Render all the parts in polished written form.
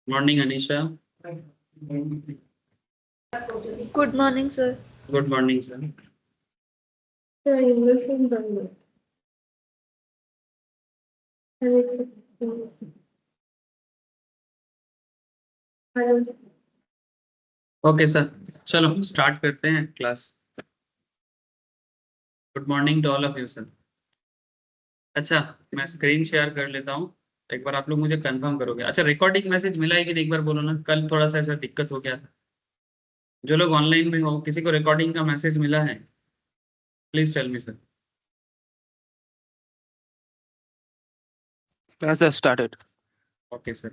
Morning Anisha. Good morning sir. Good morning sir. Okay sir, चलो start करते हैं class. Good morning to all of you sir. अच्छा, मैं screen share कर लेता हूँ। एक बार आप लोग मुझे कंफर्म करोगे। अच्छा, रिकॉर्डिंग मैसेज मिला है कि नहीं, एक बार बोलो ना। कल थोड़ा सा ऐसा दिक्कत हो गया था। जो लोग ऑनलाइन में हो, किसी को रिकॉर्डिंग का मैसेज मिला है? Please tell me sir. Yes, sir, started. Okay sir.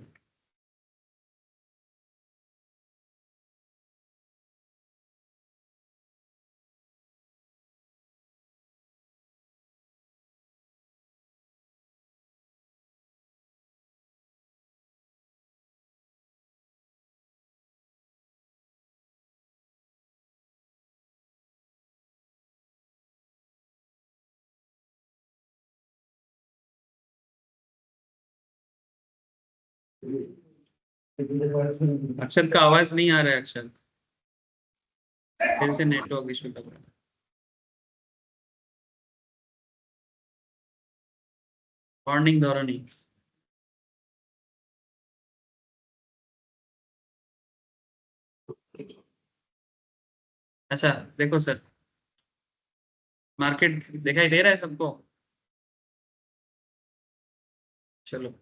Akshat का आवाज नहीं आ रहा है। अक्षत, फिर से नेटवर्क इशू लग रहा है। मॉर्निंग धौरणी। अच्छा देखो सर, मार्केट दिखाई दे रहा है सबको? चलो।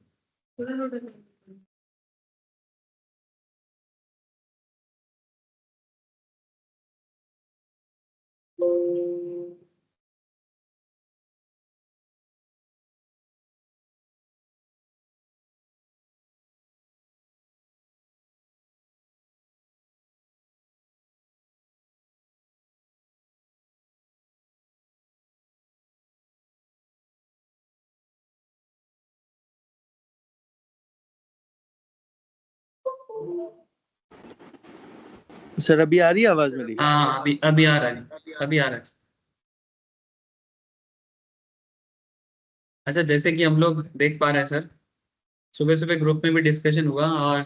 सर अभी आ रही है आवाज मेरी? हाँ, अभी अभी आ रहा है। अभी आ रहा है। अच्छा, जैसे कि हम लोग देख पा रहे हैं सर, सुबह सुबह ग्रुप में भी डिस्कशन हुआ और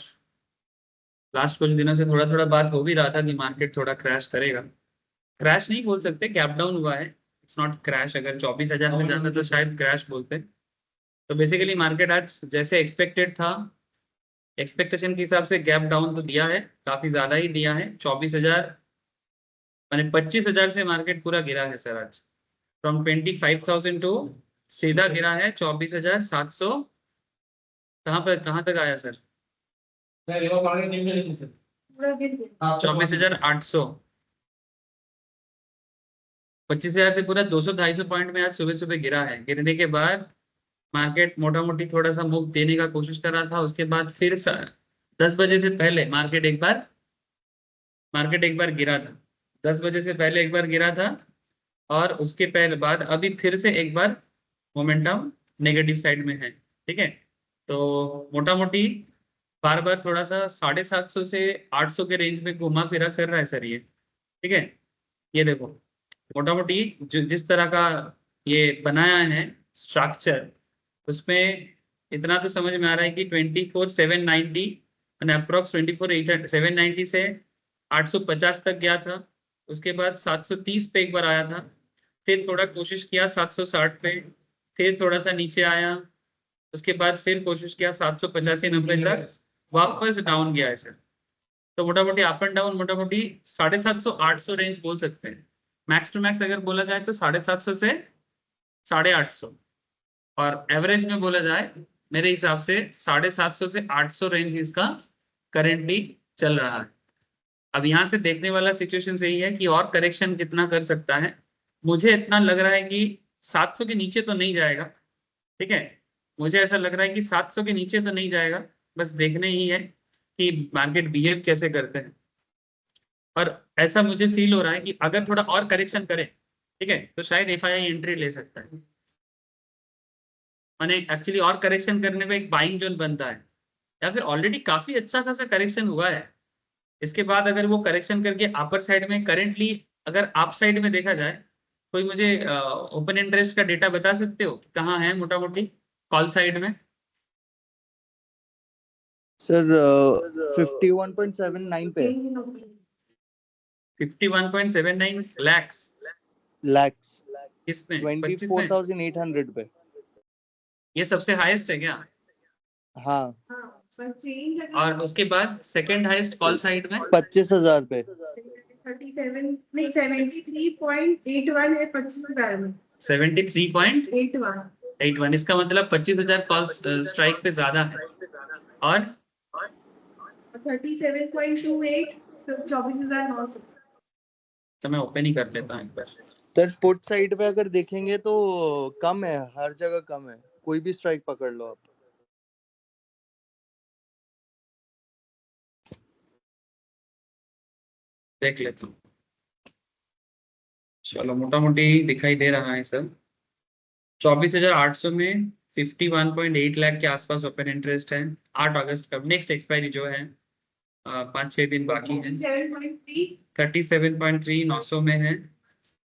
लास्ट कुछ दिनों से थोड़ा थोड़ा बात हो भी रहा था कि मार्केट थोड़ा क्रैश करेगा। क्रैश नहीं बोल सकते, गैप डाउन हुआ है। It's not crash. अगर 24,000 में जाता तो शायद क्रैश बोलते। तो बेसिकली मार्केट आज जैसे एक्सपेक्टेड था, एक्सपेक्टेशन के हिसाब से गैप डाउन तो दिया है, काफी ज्यादा ही दिया है। 24,000 मैंने 25,000 से मार्केट पूरा गिरा है सर आज। फ्रॉम 25,000 टू सीधा गिरा है 24,700। कहाँ तक आया सर? 24,800। 25,000 से पूरा 200-250 पॉइंट में आज सुबह सुबह गिरा है। गिरने के बाद मार्केट मोटा मोटी थोड़ा सा मूव देने का कोशिश कर रहा था। उसके बाद फिर 10 बजे से पहले मार्केट एक बार गिरा था। 10 बजे से पहले एक बार गिरा था और उसके पहले बाद अभी फिर से एक बार मोमेंटम नेगेटिव साइड में है। ठीक है, तो मोटा मोटी बार बार थोड़ा सा 750 से 800 के रेंज में घुमा फिरा कर रहा है सर ये। ठीक है, ये देखो मोटा मोटी जिस तरह का ये बनाया है स्ट्रक्चर, उसमें इतना तो समझ में आ रहा है कि 24,790 एंड अप्रोक्स 24,790 से 850 तक गया था। उसके बाद 730 पे एक बार आया था, फिर थोड़ा कोशिश किया 760 पे, फिर थोड़ा सा नीचे आया। उसके बाद फिर कोशिश किया 785-90 तक, वापस डाउन गया है सर। तो मोटा मोटी अप एंड डाउन मोटा मोटी 750-800 रेंज बोल सकते हैं। मैक्स टू मैक्स अगर बोला जाए तो 750 से 850, और एवरेज में बोला जाए मेरे हिसाब से 750 से 800 रेंज इसका करेंटली चल रहा है। अब यहाँ से देखने वाला सिचुएशन यही है कि और करेक्शन कितना कर सकता है। मुझे इतना लग रहा है कि 700 के नीचे तो नहीं जाएगा। ठीक है, मुझे ऐसा लग रहा है कि 700 के नीचे तो नहीं जाएगा। बस देखने ही है कि मार्केट बिहेव कैसे करते हैं। और ऐसा मुझे फील हो रहा है कि अगर थोड़ा और करेक्शन करे, ठीक है, तो शायद एफआईआई एंट्री ले सकता है। माने एक्चुअली और करेक्शन करने पे एक बाइंग जोन बनता है, या फिर ऑलरेडी काफी अच्छा खासा करेक्शन हुआ है। इसके बाद अगर वो करेक्शन करके अपर साइड में करेंटली अगर अप साइड में देखा जाए, कोई मुझे ओपन इंटरेस्ट का डेटा बता सकते हो कहाँ है मोटा मोटी कॉल साइड में? सर 51.79 पे 51.79 lakhs लैक्स किसमें? 25 में? 24,800 पे। ये सबसे हाईएस्ट है क्या? हाँ और उसके बाद सेकंड हाईएस्ट कॉल साइड में 25,000 पे। 37 नहीं 73.81 है 25,000 में 73.81 81 इसका मतलब 25,000 कॉल स्ट्राइक पे ज्यादा है। और 37.28 तो 24,900 तो मैं ओपन ही कर लेता हूँ एक बार। सर पुट साइड पे अगर देखेंगे तो कम है, हर जगह कम है, कोई भी स्ट्राइक पकड़ लो आप। देख लेता हूँ। चलो मोटा मोटी दिखाई दे रहा है सर। 24,800 में 51.8 लाख के आसपास ओपन इंटरेस्ट है। 8 अगस्त का नेक्स्ट एक्सपायरी जो है 5-6 दिन बाकी है। 37.3 900 में है।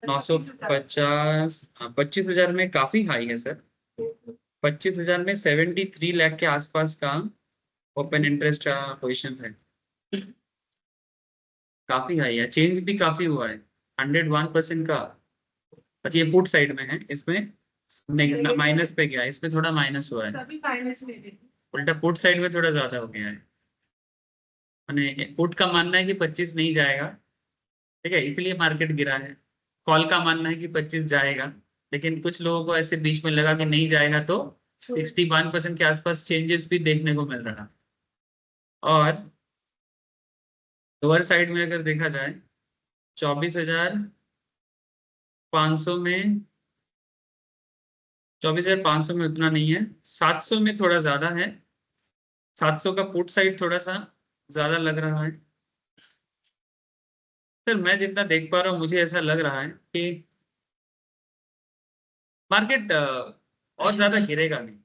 950 25,000 में काफी हाई है सर। 25,000 में 73 लाख के आसपास का ओपन इंटरेस्ट पोजिशन है। काफी हाई है, चेंज भी काफी हुआ है। 101% का। अच्छा ये पुट साइड में है, इसमें माइनस पे गया है, इसमें थोड़ा माइनस हुआ है। सभी माइनस में है उल्टा पुट साइड में थोड़ा ज्यादा हो गया है। मैंने पुट का मानना है कि 25 नहीं जाएगा, ठीक है, इसलिए मार्केट गिरा है। कॉल का मानना है कि 25 जाएगा, लेकिन कुछ लोगों को ऐसे बीच में लगा कि नहीं जाएगा, तो 61% के आसपास चेंजेस भी देखने को मिल रहा। और लोअर साइड में अगर देखा जाए 24,500 में 24,500 में उतना नहीं है, 700 में थोड़ा ज्यादा है। 700 का पुट साइड थोड़ा सा ज्यादा लग रहा है। सर मैं जितना देख पा रहा हूँ मुझे ऐसा लग रहा है कि मार्केट और ज्यादा गिरेगा नहीं,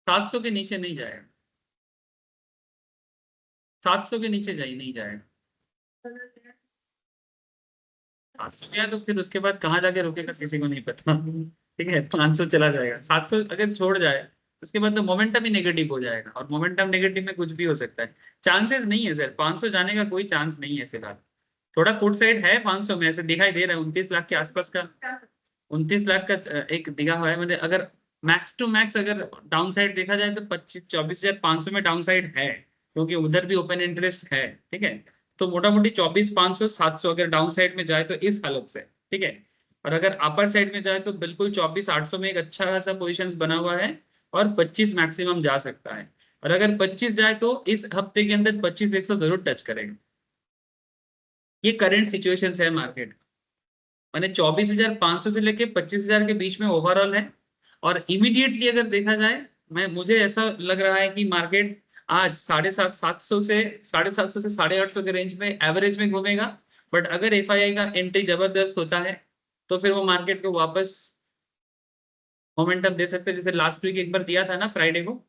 700 के नीचे नहीं जाएगा। 700 के नीचे नहीं जाएगा। 700 गया तो फिर उसके बाद कहाँ जाके रुकेगा किसी को नहीं पता। ठीक है, 500 चला जाएगा। 700 अगर छोड़ जाए उसके बाद तो मोमेंटम ही नेगेटिव हो जाएगा, और मोमेंटम नेगेटिव में कुछ भी हो सकता है। चांसेस नहीं है सर, 500 जाने का कोई चांस नहीं है फिलहाल। थोड़ा पुट साइड है 500 में, ऐसे दिखाई दे रहा है 29 लाख के आसपास का। 29 लाख का एक दिखा हुआ है, मतलब अगर मैक्स टू मैक्स अगर डाउन साइड देखा जाए तो 24,500 में डाउन साइड है, क्योंकि उधर भी ओपन इंटरेस्ट है। ठीक है, तो मोटा मोटी 24,500 700 अगर डाउन साइड में जाए तो इस हालत से, ठीक है। और अगर अपर साइड में जाए तो बिल्कुल 24,800 में एक अच्छा खासा पोजिशन बना हुआ है, और 25 मैक्सिमम जा सकता है। और अगर 25 जाए तो इस हफ्ते के अंदर 25,100 जरूर टच करेगा। ये करंट सिचुएशन है मार्केट, माने 24,500 से लेके 25,000 के बीच में ओवरऑल है। और इमीडिएटली अगर देखा जाए, मुझे ऐसा लग रहा है कि मार्केट आज 750 से 750 से 850 के रेंज में एवरेज में घूमेगा। बट अगर एफआईआई का एंट्री जबरदस्त होता है तो फिर वो मार्केट को वापस मोमेंटम दे सकते हैं, जैसे लास्ट वीक एक बार दिया था ना, फ्राइडे को।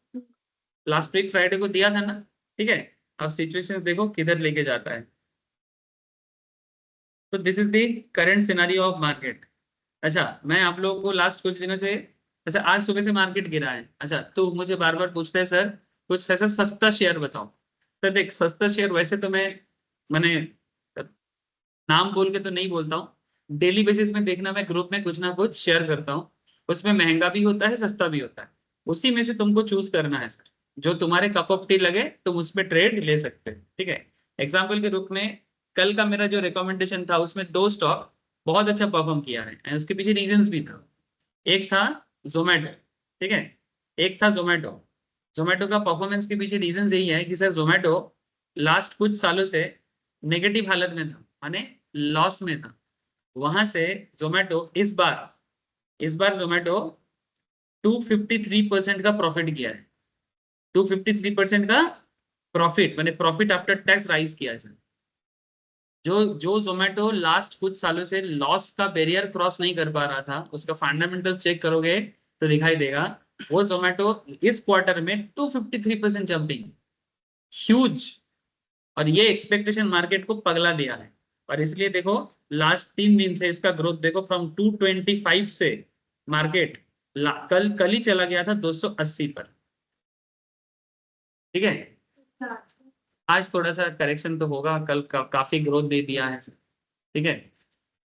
लास्ट वीक फ्राइडे को दिया था ना, ठीक है। अब सिचुएशन देखो किधर लेके जाता है। तो this is the current scenario of market. अच्छा मैं आप लोगों को लास्ट कुछ दिनों से, अच्छा आज सुबह से मार्केट गिरा है, अच्छा तो मुझे बार बार पूछते हैं सर कुछ ऐसा सस्ता शेयर बताओ। तो देख सस्ता शेयर वैसे तो मैंने नाम बोल के तो नहीं बोलता हूँ, डेली बेसिस में देखना, मैं ग्रुप में कुछ ना कुछ शेयर करता हूँ। उसमें महंगा भी होता है, सस्ता भी होता है, उसी में से तुमको चूज करना है सर। जो तुम्हारे कप ऑफ टी लगे तुम उस पर ट्रेड ले सकते हो, ठीक है। एग्जाम्पल के रूप में कल का मेरा जो रिकमेंडेशन था उसमें 2 स्टॉक बहुत अच्छा परफॉर्म किया है, and उसके पीछे रीजंस भी था। एक था जोमेटो, ठीक है, एक था जोमेटो। जोमेटो का परफॉर्मेंस के पीछे रीजन यही है कि सर जोमेटो लास्ट कुछ सालों से नेगेटिव हालत में था, माने लॉस में था। वहां से जोमेटो इस बार जोमेटो 253% का प्रॉफिट किया है। 253% का प्रॉफिट, माने प्रॉफिट आफ्टर टैक्स राइज किया है सर। जो जोमेटो लास्ट कुछ सालों से लॉस का बैरियर क्रॉस नहीं कर पा रहा था, उसका फंडामेंटल चेक करोगे तो दिखाई देगा वो जोमेटो इस क्वार्टर में 253% जंपिंग, ह्यूज। और ये एक्सपेक्टेशन मार्केट को पगला दिया है। और इसलिए देखो लास्ट 3 दिन से इसका ग्रोथ देखो, फ्रॉम 225 से मार्केट कल ही चला गया था 280 पर। ठीक है, आज थोड़ा सा करेक्शन तो होगा, कल काफी ग्रोथ दे दिया है, ठीक है।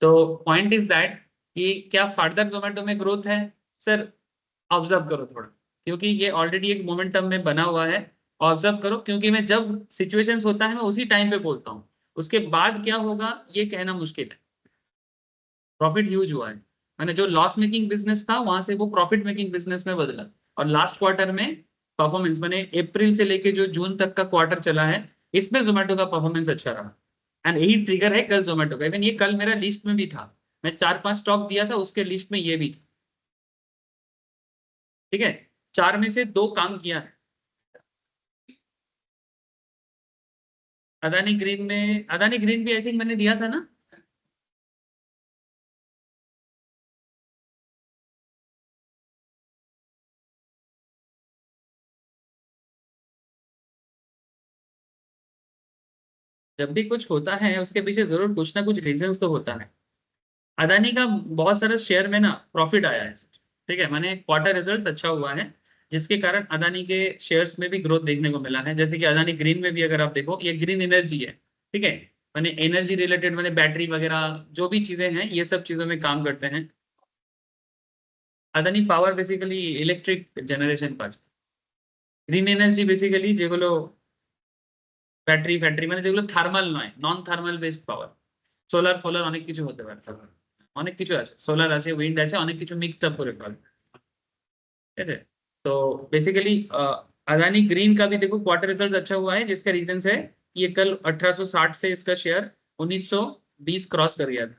तो पॉइंट इज दैट कि क्या फर्दर जोमेटो में ग्रोथ है सर, ऑब्जर्व करो थोड़ा, क्योंकि ये ऑलरेडी एक मोमेंटम में बना हुआ है। ऑब्जर्व करो, क्योंकि मैं जब सिचुएशंस होता है मैं उसी टाइम पे बोलता हूँ, उसके बाद क्या होगा ये कहना मुश्किल है। प्रॉफिट ह्यूज हुआ है, मैंने जो लॉस मेकिंग बिजनेस था वहां से वो प्रॉफिट मेकिंग बिजनेस में बदला, और लास्ट क्वार्टर में परफॉर्मेंस मैंने अप्रैल से लेके जो जून तक का क्वार्टर चला है इसमें जोमेटो का परफॉर्मेंस अच्छा रहा। एंड यही ट्रिगर है कल जोमेटो का, इवन ये कल मेरा लिस्ट में भी था, मैं 4-5 स्टॉक दिया था उसके लिस्ट में ये भी था, ठीक है। 4 में से 2 काम किया है। अदानी ग्रीन भी आई थिंक मैंने दिया था ना। जब भी कुछ होता है उसके पीछे जरूर कुछ ना कुछ रीजंस तो होता है। अदानी का बहुत सारा शेयर में ना प्रॉफिट आया है, ठीक है, माने क्वार्टर रिजल्ट्स अच्छा हुआ है, जिसके कारण अदानी के शेयर्स में भी ग्रोथ देखने को मिला है। जैसे कि अदानी ग्रीन में भी अगर आप देखो, ये ग्रीन एनर्जी है, ठीक है, माने एनर्जी रिलेटेड, माने बैटरी वगैरह जो भी चीजें हैं ये सब चीजों में काम करते हैं। Adani power basically electric generation का, ग्रीन एनर्जी बेसिकली যেগুলো ব্যাটারি ফ্যাক্টরি, মানে যেগুলো থার্মাল নয়, নন থার্মাল বেসড পাওয়ার, সোলার ফোলার অনেক কিছু হতে পারে, অনেক কিছু আছে, সোলার আছে, উইন্ড আছে, অনেক কিছু মিক্সড আপ করে ফেলে, ठीक है। तो बेसिकली अदानी ग्रीन का भी देखो क्वार्टर रिजल्ट अच्छा हुआ है, जिसका रीजन है ये कल 1860 से इसका शेयर 1920 क्रॉस कर गया था।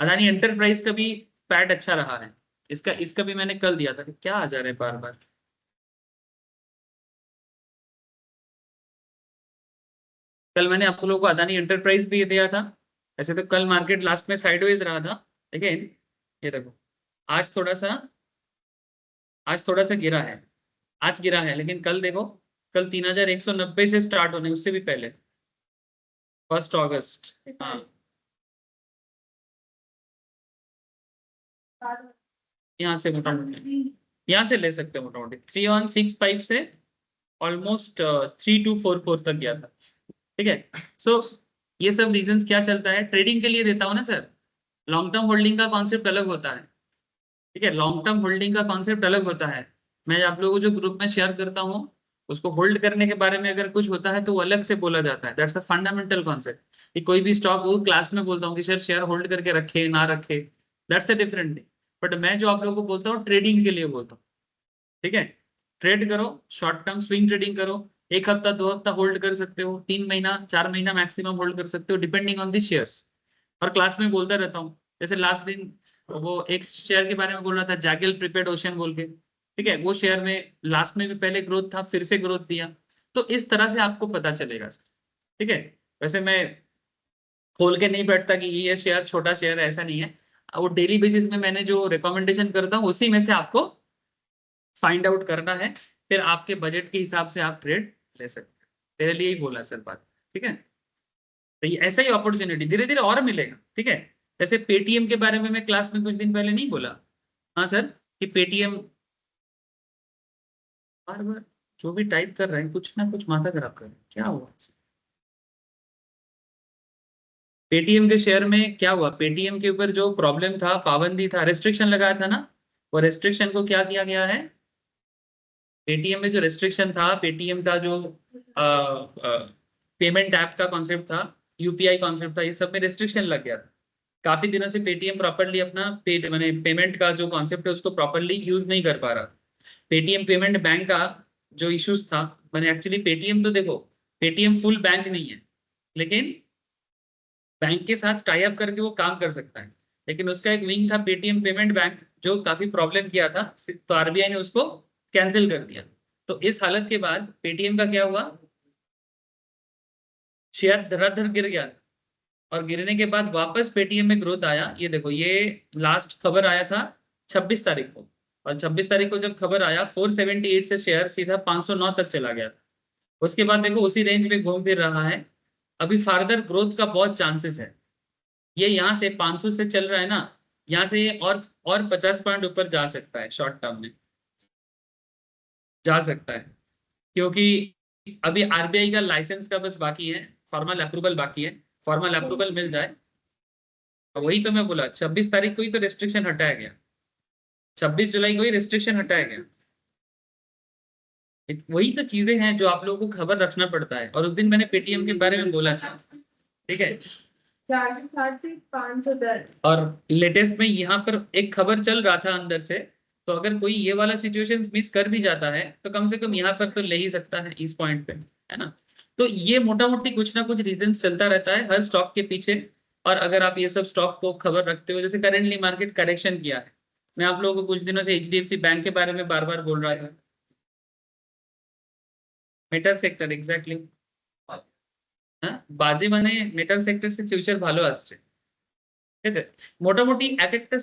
अदानी एंटरप्राइज का भी पैट अच्छा रहा है, इसका इसका भी मैंने कल दिया था, क्या आ जा रहा है बार बार। कल मैंने आप लोगों को अदानी एंटरप्राइज भी दिया था। ऐसे तो कल मार्केट लास्ट में साइडवेज रहा था, लेकिन ये देखो आज थोड़ा सा गिरा है, आज गिरा है, लेकिन कल देखो, कल 3190 से स्टार्ट होने उससे भी पहले 1 अगस्त, हाँ यहाँ से मोटामोटी यहाँ से ले सकते हैं, मोटामोटी 3165 से ऑलमोस्ट 3244 तक गया था, ठीक है। सो ये सब रीजंस क्या चलता है, ट्रेडिंग के लिए देता हूँ ना सर, लॉन्ग टर्म होल्डिंग का कॉन्सेप्ट अलग होता है, ठीक है, लॉन्ग टर्म होल्डिंग का कॉन्सेप्ट अलग होता है। मैं आप लोगों को जो ग्रुप में शेयर करता हूँ उसको होल्ड करने के बारे में अगर कुछ होता है तो वो अलग से बोला जाता है, दैट्स द फंडामेंटल कॉन्सेप्ट। कि कोई भी स्टॉक वो क्लास में बोलता हूँ कि सर शेयर होल्ड करके रखे ना रखे, that's a different thing. But मैं जो आप लोगों को बोलता हूँ ट्रेडिंग के लिए बोलता हूँ, ठीक है। ट्रेड करो, शॉर्ट टर्म स्विंग ट्रेडिंग करो, 1 हफ्ता 2 हफ्ता होल्ड कर सकते हो, 3 महीना 4 महीना मैक्सिमम होल्ड कर सकते हो, डिपेंडिंग ऑन दी शेयर्स। और क्लास में बोलता रहता हूँ, जैसे लास्ट दिन वो एक शेयर के बारे में बोल रहा था, जैगल प्रीपेड ओशन बोल के, ठीक है, वो शेयर में लास्ट में भी पहले ग्रोथ था, फिर से ग्रोथ दिया, तो इस तरह से आपको पता चलेगा, ठीक है। वैसे मैं खोल के नहीं बैठता कि ये शेयर छोटा शेयर है, ऐसा नहीं है, वो डेली बेसिस में मैंने जो रिकमेंडेशन करता हूँ उसी में से आपको फाइंड आउट करना है, फिर आपके बजट के हिसाब से आप ट्रेड ले सकते हैं। तेरे लिए ही बोला सर बात, ठीक है। तो ये ऐसा ही अपॉर्चुनिटी धीरे धीरे और मिलेगा, ठीक है। जैसे पेटीएम के बारे में मैं क्लास में कुछ दिन पहले नहीं बोला, हाँ सर, कि पेटीएम, बार बार जो भी टाइप कर रहे हैं कुछ ना कुछ माथा खराब कर रहे हैं, क्या हुआ। पेटीएम के शेयर में क्या हुआ, पेटीएम के ऊपर जो प्रॉब्लम था, पाबंदी था, रेस्ट्रिक्शन लगाया था ना, वो रेस्ट्रिक्शन को क्या किया गया है, पेटीएम में जो रेस्ट्रिक्शन था, पेटीएम का जो पेमेंट ऐप का कॉन्सेप्ट था, यूपीआई कॉन्सेप्ट था, ये सब में रेस्ट्रिक्शन लग गया था। काफी दिनों से पेटीएम प्रॉपरली अपना मैंने पेमेंट का जो कॉन्सेप्ट है उसको प्रॉपरली यूज नहीं कर पा रहा। पेटीएम पेमेंट बैंक का जो इश्यूज था, मैंने एक्चुअली पेटीएम तो देखो, पेटीएम फुल बैंक नहीं है, लेकिन बैंक के साथ टाई अप करके वो काम कर सकता है, लेकिन उसका एक विंग था पेटीएम पेमेंट बैंक जो काफी प्रॉब्लम किया था, तो आरबीआई ने उसको कैंसिल कर दिया। तो इस हालत के बाद पेटीएम का क्या हुआ, शेयर धड़ाधड़ गिर गया, और गिरने के बाद वापस पेटीएम में ग्रोथ आया। ये देखो, ये लास्ट खबर आया था 26 तारीख को, और 26 तारीख को जब खबर आया 478 से शेयर सीधा 509 तक चला गया। उसके बाद देखो उसी रेंज में घूम फिर रहा है, अभी फर्दर ग्रोथ का बहुत चांसेस है। ये यहाँ से 500 से चल रहा है ना, यहाँ से ये और 50 पॉइंट ऊपर जा सकता है शॉर्ट टर्म में। जा सकता है, क्योंकि अभी आरबीआई का लाइसेंस का बस बाकी है, फॉर्मल अप्रूवल बाकी है। फॉर्मल अप्रूवल मिल जाए, वही तो मैं बोला 26 तारीख को ही तो रिस्ट्रिक्शन हटाया गया, 26 जुलाई को ही रिस्ट्रिक्शन हटाया गया। वही तो चीजें हैं जो आप लोगों को खबर रखना पड़ता है। और उस दिन मैंने पेटीएम के बारे में बोला था, ठीक है। 460 से 510। और लेटेस्ट में यहाँ पर एक खबर चल रहा था अंदर से, तो अगर कोई ये वाला सिचुएशन मिस कर भी जाता है तो कम से कम यहाँ पर तो ले ही सकता है इस पॉइंट पे, है ना। तो ये मोटा मोटी कुछ ना कुछ रीजन चलता रहता है हर स्टॉक के पीछे। और अगर आप ये सब स्टॉक को खबर रखते हो, जैसे करेंटली मार्केट करेक्शन किया है, मैं आप लोगों को कुछ दिनों से एचडीएफसी बैंक के बारे में बार बार बोल रहा था। मेटल सेक्टर एग्जैक्टली, बाजी माने मेटल सेक्टर से फ्यूचर ভালো আসছে, ঠিক আছে। মোটামুটি এক একটা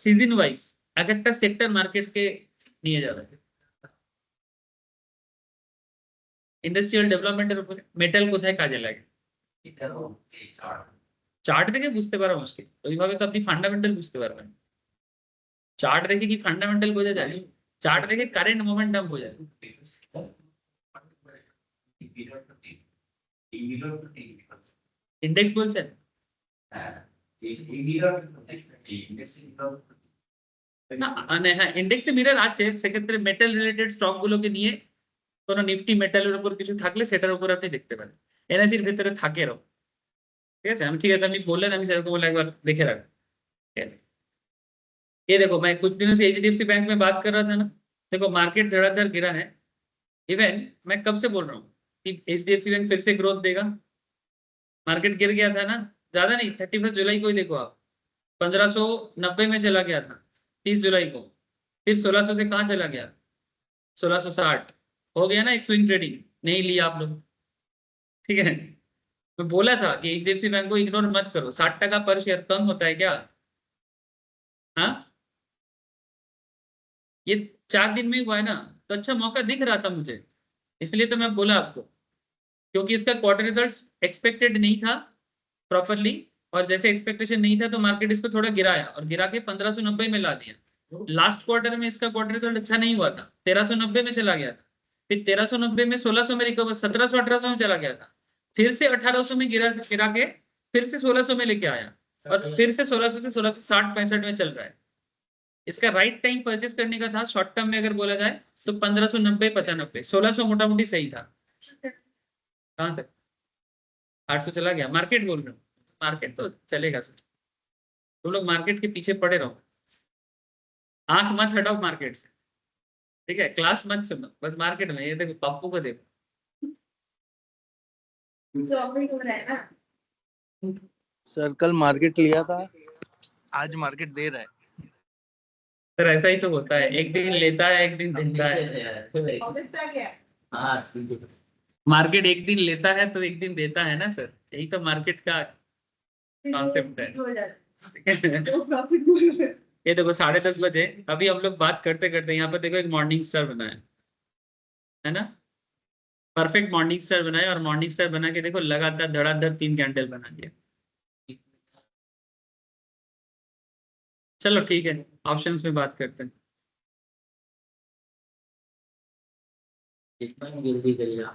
সিজন ওয়াইজ এক একটা সেক্টর মার্কেটকে নিয়ে যাবে। ইন্ডাস্ট্রিয়াল ডেভেলপমেন্টের উপরে মেটাল কোথায় কাজে লাগে, চার্ট দেখে বুঝতে পারা মুশকিল, ওইভাবে তো আপনি ফান্ডামেন্টাল বুঝতে পারবেন। চার্ট দেখে কি ফান্ডামেন্টাল বোঝা যায়? চার্ট দেখে কারেন্ট মোমেন্টাম বোঝা যায়। ইন্ডেক্স বলছেন না, মানে হ্যাঁ ইন্ডেক্সে মিরর আছে, সেক্ষেত্রে মেটাল রিলেটেড স্টক গুলোকে নিয়ে কোনো নিফটি মেটালের উপর কিছু থাকলে সেটার উপর আপনি দেখতে পারেন। এনএসির ভিতরে থাকে এরকম, ঠিক আছে। ঠিক আছে, আপনি বললেন, আমি সেরকম বলে একবার দেখে राख, ठीक है। ये देखो, मैं कुछ दिनों से एचडीएफसी बैंक में बात कर रहा था ना, देखो मार्केट धड़ाधड़ गिरा है। इवन मैं कब से बोल रहा हूँ कि एचडीएफसी बैंक फिर से ग्रोथ देगा। मार्केट गिर गया था ना, ज्यादा नहीं, 31 जुलाई को ही देखो आप 1590 में चला गया था 30 जुलाई को, फिर 1600 से कहाँ चला गया 1660, हो गया ना एक स्विंग ट्रेडिंग, नहीं लिया आप लोग, ठीक है। तो बोला था कि एचडीएफसी बैंक को इग्नोर मत करो, 60 टका पर शेयर कम होता है क्या? हाँ, ये 4 दिन में हुआ है ना, तो अच्छा मौका दिख रहा था मुझे, इसलिए तो मैं बोला आपको, क्योंकि इसका क्वार्टर रिजल्ट्स एक्सपेक्टेड नहीं था प्रॉपरली, और जैसे एक्सपेक्टेशन नहीं था तो मार्केट इसको थोड़ा गिराया और गिरा के 1590 में ला दिया। लास्ट क्वार्टर में इसका क्वार्टर रिजल्ट अच्छा नहीं हुआ था, 1390 में चला गया था, फिर 1390 में 1600 में रिकवर, 1700 1800 में चला गया था, फिर से 1800 में गिरा के फिर से 1600 में लेके आया, और फिर से 1600 से 1660 65 में चल रहा है। इसका राइट टाइम परचेस करने का था शॉर्ट टर्म में अगर बोला जाए तो 1590 95, 1600 मोटा मोटी सही था। कहाँ तक 800 चला गया, मार्केट बोल रहे हो, मार्केट तो चलेगा सर, तुम लोग मार्केट के पीछे पड़े रहो, आंख मत हटाओ मार्केट से, ठीक है। क्लास मत सुनो, बस मार्केट में। ये देखो पप्पू को देखो, प्रॉफिट हो रहा है ना। सर कल मार्केट लिया था, आज मार्केट दे रहा है। सर ऐसा ही तो होता है, एक दिन लेता है एक दिन देता है। ऑफिस आ गया। मार्केट एक दिन लेता है तो एक दिन देता है ना सर, यही तो मार्केट का कॉन्सेप्ट है। हो जाता है तो प्रॉफिट बोल रहे हैं। ये देखो 10:30 बजे, अभी हम लोग बात करते करते यहाँ पर देखो एक मॉर्निंग स्टार बना है ना, परफेक्ट मॉर्निंग स्टार बनाया, और मॉर्निंग स्टार बना के देखो लगातार धड़ाधड़ 3 कैंडल बना दिया। चलो ठीक है, ऑप्शंस में बात करते हैं।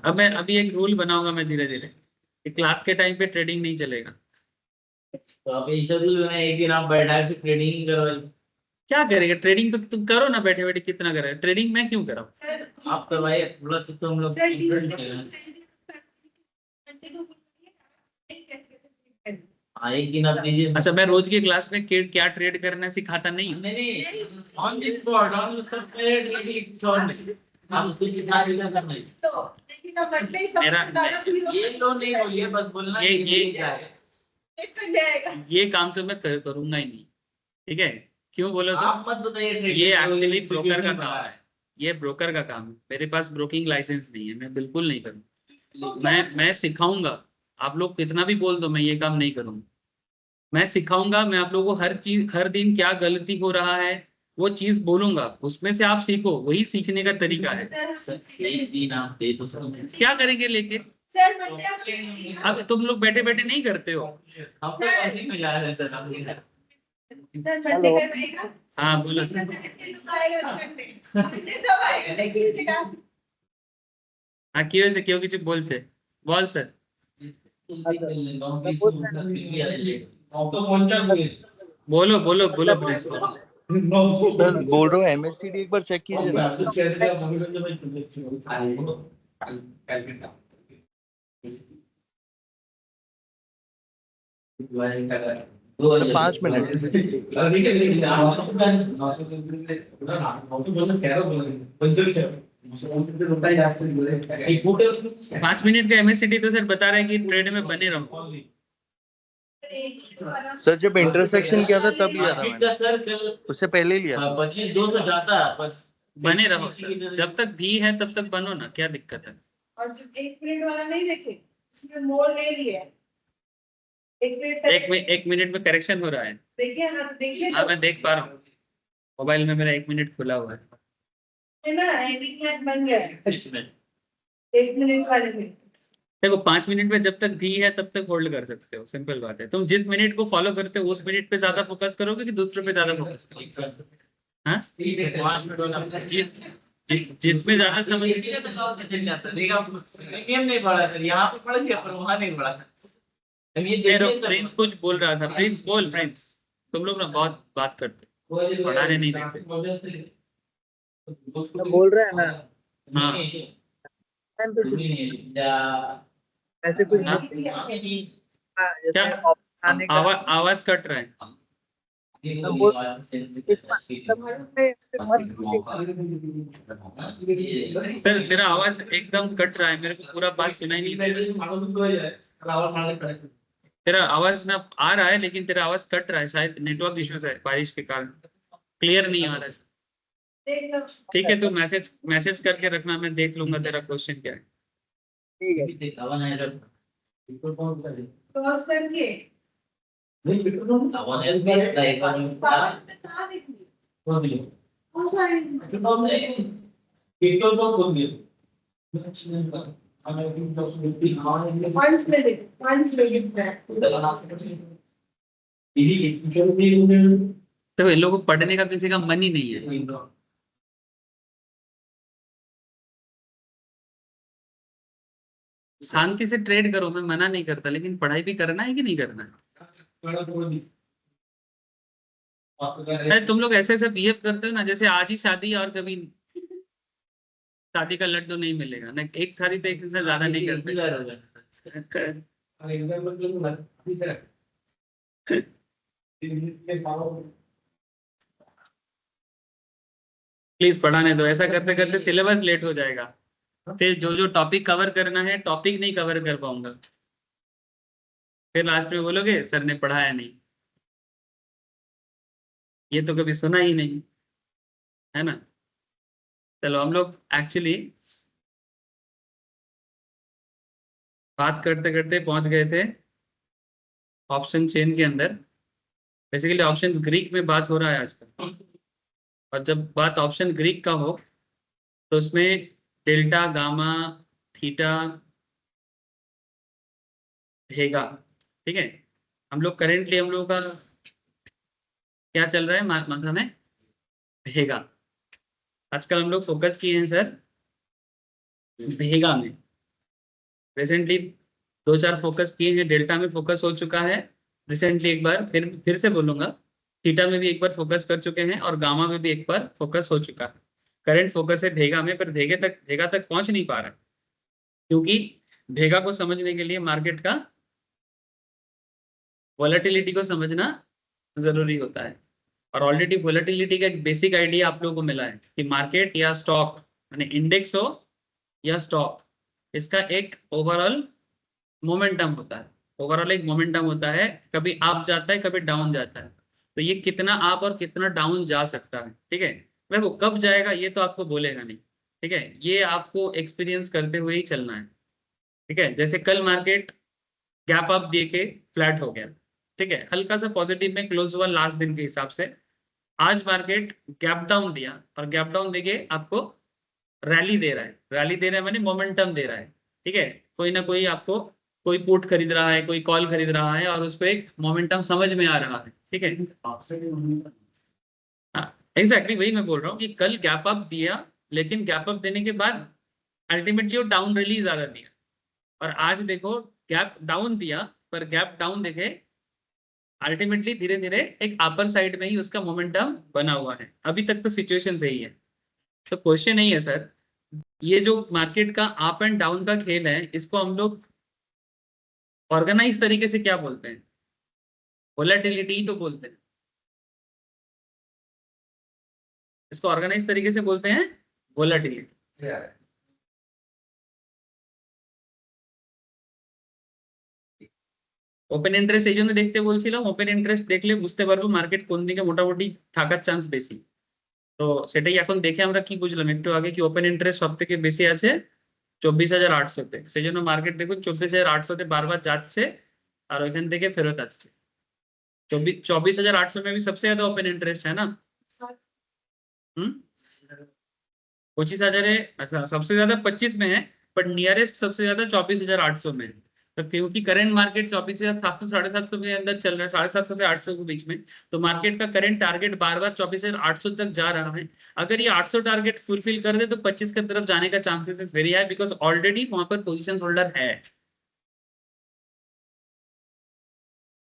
अब मैं अभी एक रूल बनाऊंगा मैं धीरे धीरे, क्लास के टाइम पे ट्रेडिंग नहीं चलेगा। तो आप ऐसा रूल बनाए, एक दिन आप बैठा के ट्रेडिंग ही करो। क्या करेगा ट्रेडिंग, तो तुम करो ना बैठे बैठे, कितना करेगा ट्रेडिंग, मैं क्यों कराऊं? सर आप करवाइए थोड़ा सा, तो हम लोग सर हाँ एक दिन आप दीजिए। अच्छा, मैं रोज की क्लास में क्या ट्रेड करना सिखाता नहीं हूँ। नहीं on the spot, on the spot trading छोड़ नहीं, हम कुछ सिखा नहीं कर नहीं। तो लेकिन अब मंडे सब ये तो नहीं बोलिए, बस बोलना ये क्या है। जाएगा। ये काम तो मैं करूंगा ही नहीं, ठीक है। क्यों बोलो तो? आप मत बताइए ट्रेडिंग, ये एक्चुअली ब्रोकर का काम है, ये ब्रोकर का काम है, मेरे पास ब्रोकिंग लाइसेंस नहीं है, मैं बिल्कुल नहीं करूँगा। मैं सिखाऊंगा, आप लोग कितना भी बोल दो मैं ये काम नहीं करूंगा। मैं सिखाऊंगा, मैं आप लोगों को हर चीज, हर दिन क्या गलती हो रहा है वो चीज बोलूंगा, उसमें से आप सीखो, वही सीखने का तरीका है। एक दिन आप दे तो सकते। क्या करेंगे लेके? सर मंडे अब तुम लोग बैठे बैठे नहीं करते हो। हम तो कोचिंग में जा रहे हैं सर। 10 घंटे करवाएगा हाँ बोलो सर। हाँ কি হয়েছে কেউ কিছু বলছে বল স্যার। बोलो बोलो बोलो प्रिंसिपल। सर बोल रहा हूँ एमएससीडी एक बार चेक कीजिए ना। तो 5 मिनट 5 मिनट का एमएससीडी तो सर बता रहे हैं कि ट्रेड में बने रहो। सर जब इंटरसेक्शन किया था तब लिया था मार्केट मैंने, का सर कल उससे पहले ही लिया था। 25,200 जाता है बस बने रहो सर, जब तक भी है तब तक बनो ना, क्या दिक्कत है। और जो 1 मिनट वाला नहीं देखे उसमें मोड़ ले लिया 1 मिनट एक मिनट में करेक्शन हो रहा है। देखिए ना तो देखिए हाँ मैं देख पा रहा हूँ, मोबाइल में मेरा 1 मिनट खुला हुआ है। है ना एंडिंग मैच बन गया है इसमें 1 मिनट वाले में। देखो 5 मिनट में जब तक भी है तब तक होल्ड कर सकते हो, सिंपल बात है। तुम जिस मिनट को फॉलो करते हो उस मिनट पे ज्यादा फोकस करोगे कि दूसरे पे ज्यादा फोकस करोगे। हाँ 5 मिनट वाला जिसमें ज्यादा समझ इसीलिए तो लॉस में चल जाता है। देखा प्रीमियम नहीं बढ़ा सर, यहाँ पे बढ़ गया पर वहाँ नहीं बढ़ा। अब ये देखिए सर प्रिंस कुछ बोल रहा था। प्रिंस बोल प्रिंस, तुम लोग ना बहुत बात करते पढ़ाने नहीं देते। बोल रहे हैं ना हाँ ऐसे कुछ हाँ? जैसे क्या ऑप्शन आने का आवाज कट रहा है। सर मेरा आवाज एकदम कट रहा है, मेरे को पूरा बात सुनाई नहीं दे रहा है। तेरा आवाज ना आ रहा है लेकिन तेरा आवाज कट रहा है, शायद नेटवर्क इश्यूज है बारिश के कारण, क्लियर नहीं आ रहा है। ठीक है तो मैसेज करके रखना, मैं देख लूंगा तेरा क्वेश्चन क्या है। ठीक है क्रॉस करके कौन सा पॉइंट्स में देख पॉइंट्स में लिखना है तो इन लोगों को पढ़ने का किसी का मन ही नहीं है। शांति से ट्रेड करो, मैं मना नहीं करता, लेकिन पढ़ाई भी करना है कि नहीं करना है। अरे तुम लोग ऐसे ऐसे बिहेव करते हो ना जैसे आज ही शादी और कभी शादी का लड्डू नहीं मिलेगा ना। एक शादी तो एक से ज्यादा नहीं करते। प्लीज पढ़ाने दो, ऐसा करते करते सिलेबस लेट हो जाएगा। फिर जो जो टॉपिक कवर करना है टॉपिक नहीं कवर कर पाऊंगा, फिर लास्ट में बोलोगे सर ने पढ़ाया नहीं। ये तो कभी सुना ही नहीं है ना। चलो हम लोग एक्चुअली बात करते करते पहुंच गए थे ऑप्शन चेन के अंदर। बेसिकली ऑप्शन ग्रीक में बात हो रहा है आजकल, और जब बात ऑप्शन ग्रीक का हो तो उसमें डेल्टा गामा थीटा भेगा, ठीक है। हम लोग करेंटली हम लोग का क्या चल रहा है माथा में, भेगा। आजकल हम लोग फोकस किए हैं सर भेगा में। रिसेंटली 2-4 फोकस किए हैं, डेल्टा में फोकस हो चुका है रिसेंटली, एक बार फिर से बोलूंगा, थीटा में भी एक बार फोकस कर चुके हैं और गामा में भी एक बार फोकस हो चुका है। करंट फोकस है भेगा में, पर भेगा तक पहुंच नहीं पा रहा है, क्योंकि भेगा को समझने के लिए मार्केट का वॉलेटिलिटी को समझना जरूरी होता है। और ऑलरेडी वॉलेटिलिटी का एक बेसिक आइडिया आप लोगों को मिला है कि मार्केट या स्टॉक, यानी इंडेक्स हो या स्टॉक, इसका एक ओवरऑल मोमेंटम होता है। ओवरऑल एक मोमेंटम होता है, कभी अप जाता है कभी डाउन जाता है। तो ये कितना अप और कितना डाउन जा सकता है, ठीक है। देखो कब जाएगा ये तो आपको बोलेगा नहीं, ठीक है, ये आपको एक्सपीरियंस करते हुए ही चलना है, ठीक है। जैसे कल मार्केट गैप अप दे के फ्लैट हो गया, ठीक है, हल्का सा पॉजिटिव में क्लोज हुआ लास्ट दिन के हिसाब से। आज मार्केट गैप डाउन दिया और गैप डाउन देके आपको रैली दे रहा है। रैली दे रहा है माने मोमेंटम दे रहा है, ठीक है। कोई ना कोई आपको कोई पुट खरीद रहा है, कोई कॉल खरीद रहा है और उसको एक मोमेंटम समझ में आ रहा है, ठीक है, एग्जैक्टली वही मैं बोल रहा हूँ कि कल गैप अप दिया, लेकिन गैप अप देने के बाद अल्टीमेटली वो डाउन रैली ज्यादा दिया, और आज देखो गैप डाउन दिया, पर गैप डाउन देखे अल्टीमेटली धीरे धीरे एक अपर साइड में ही उसका मोमेंटम बना हुआ है। अभी तक तो सिचुएशन सही है। तो क्वेश्चन नहीं है सर, ये जो मार्केट का अप एंड डाउन का खेल है, इसको हम लोग ऑर्गेनाइज तरीके से क्या बोलते हैं? वोलेटिलिटी ही तो बोलते हैं। इसको ऑर्गेनाइज तरीके से बोलते हैं वोलेटिलिटी। ওপেন ইন্টারেস্ট এই জন্য দেখতে বলছিলাম, ওপেন ইন্টারেস্ট দেখলে বুঝতে পারবো মার্কেট কোন দিকে মোটামুটি থাকার চান্স বেশি। তো সেটাই এখন দেখে আমরা কি বুঝলাম একটু আগে, কি ওপেন ইন্টারেস্ট সব থেকে বেশি আছে 24,800-তে। সেই জন্য মার্কেট দেখুন 24,800-তে বারবার যাচ্ছে আর ওইখান থেকে ফেরত আসছে। 24,800 में भी सबसे ज्यादा ओपन इंटरेस्ट है ना। 25,000 है, अच्छा सबसे ज्यादा 25 में है, बट नियरेस्ट सबसे ज्यादा 24,800 में है। तो क्योंकि करंट मार्केट 24,700 750 के अंदर चल रहा है, 750 से 800 के बीच में, तो मार्केट का करंट टारगेट बार बार 24,800 तक जा रहा है। अगर ये 800 टारगेट फुलफिल कर दे तो 25 की तरफ जाने का chances is very high, because already वहां पर पोजीशन होल्डर है।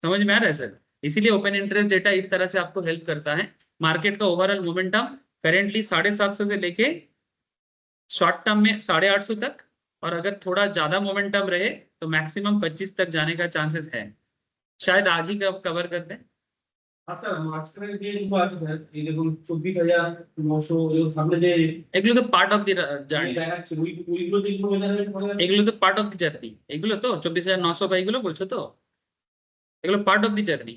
समझ में आ रहा है सर? इसीलिए ओपन इंटरेस्ट डेटा इस तरह से आपको हेल्प करता है। मार्केट का ओवरऑल मोमेंटम करेंटली 750 से लेके शॉर्ट टर्म में 850 तक, और अगर थोड़ा ज्यादा मोमेंटम रहे तो मैक्सिमम 25 तक जाने का चांसेस है। शायद आज ही कवर कर दें। এগুলো তো পার্ট অফ দি জার্নি, এগুলো তো পার্ট অফ দি জার্নি, এগুলো তো 24,900 বা এগুলো বলছো তো, এগুলো পার্ট অফ দি জার্নি।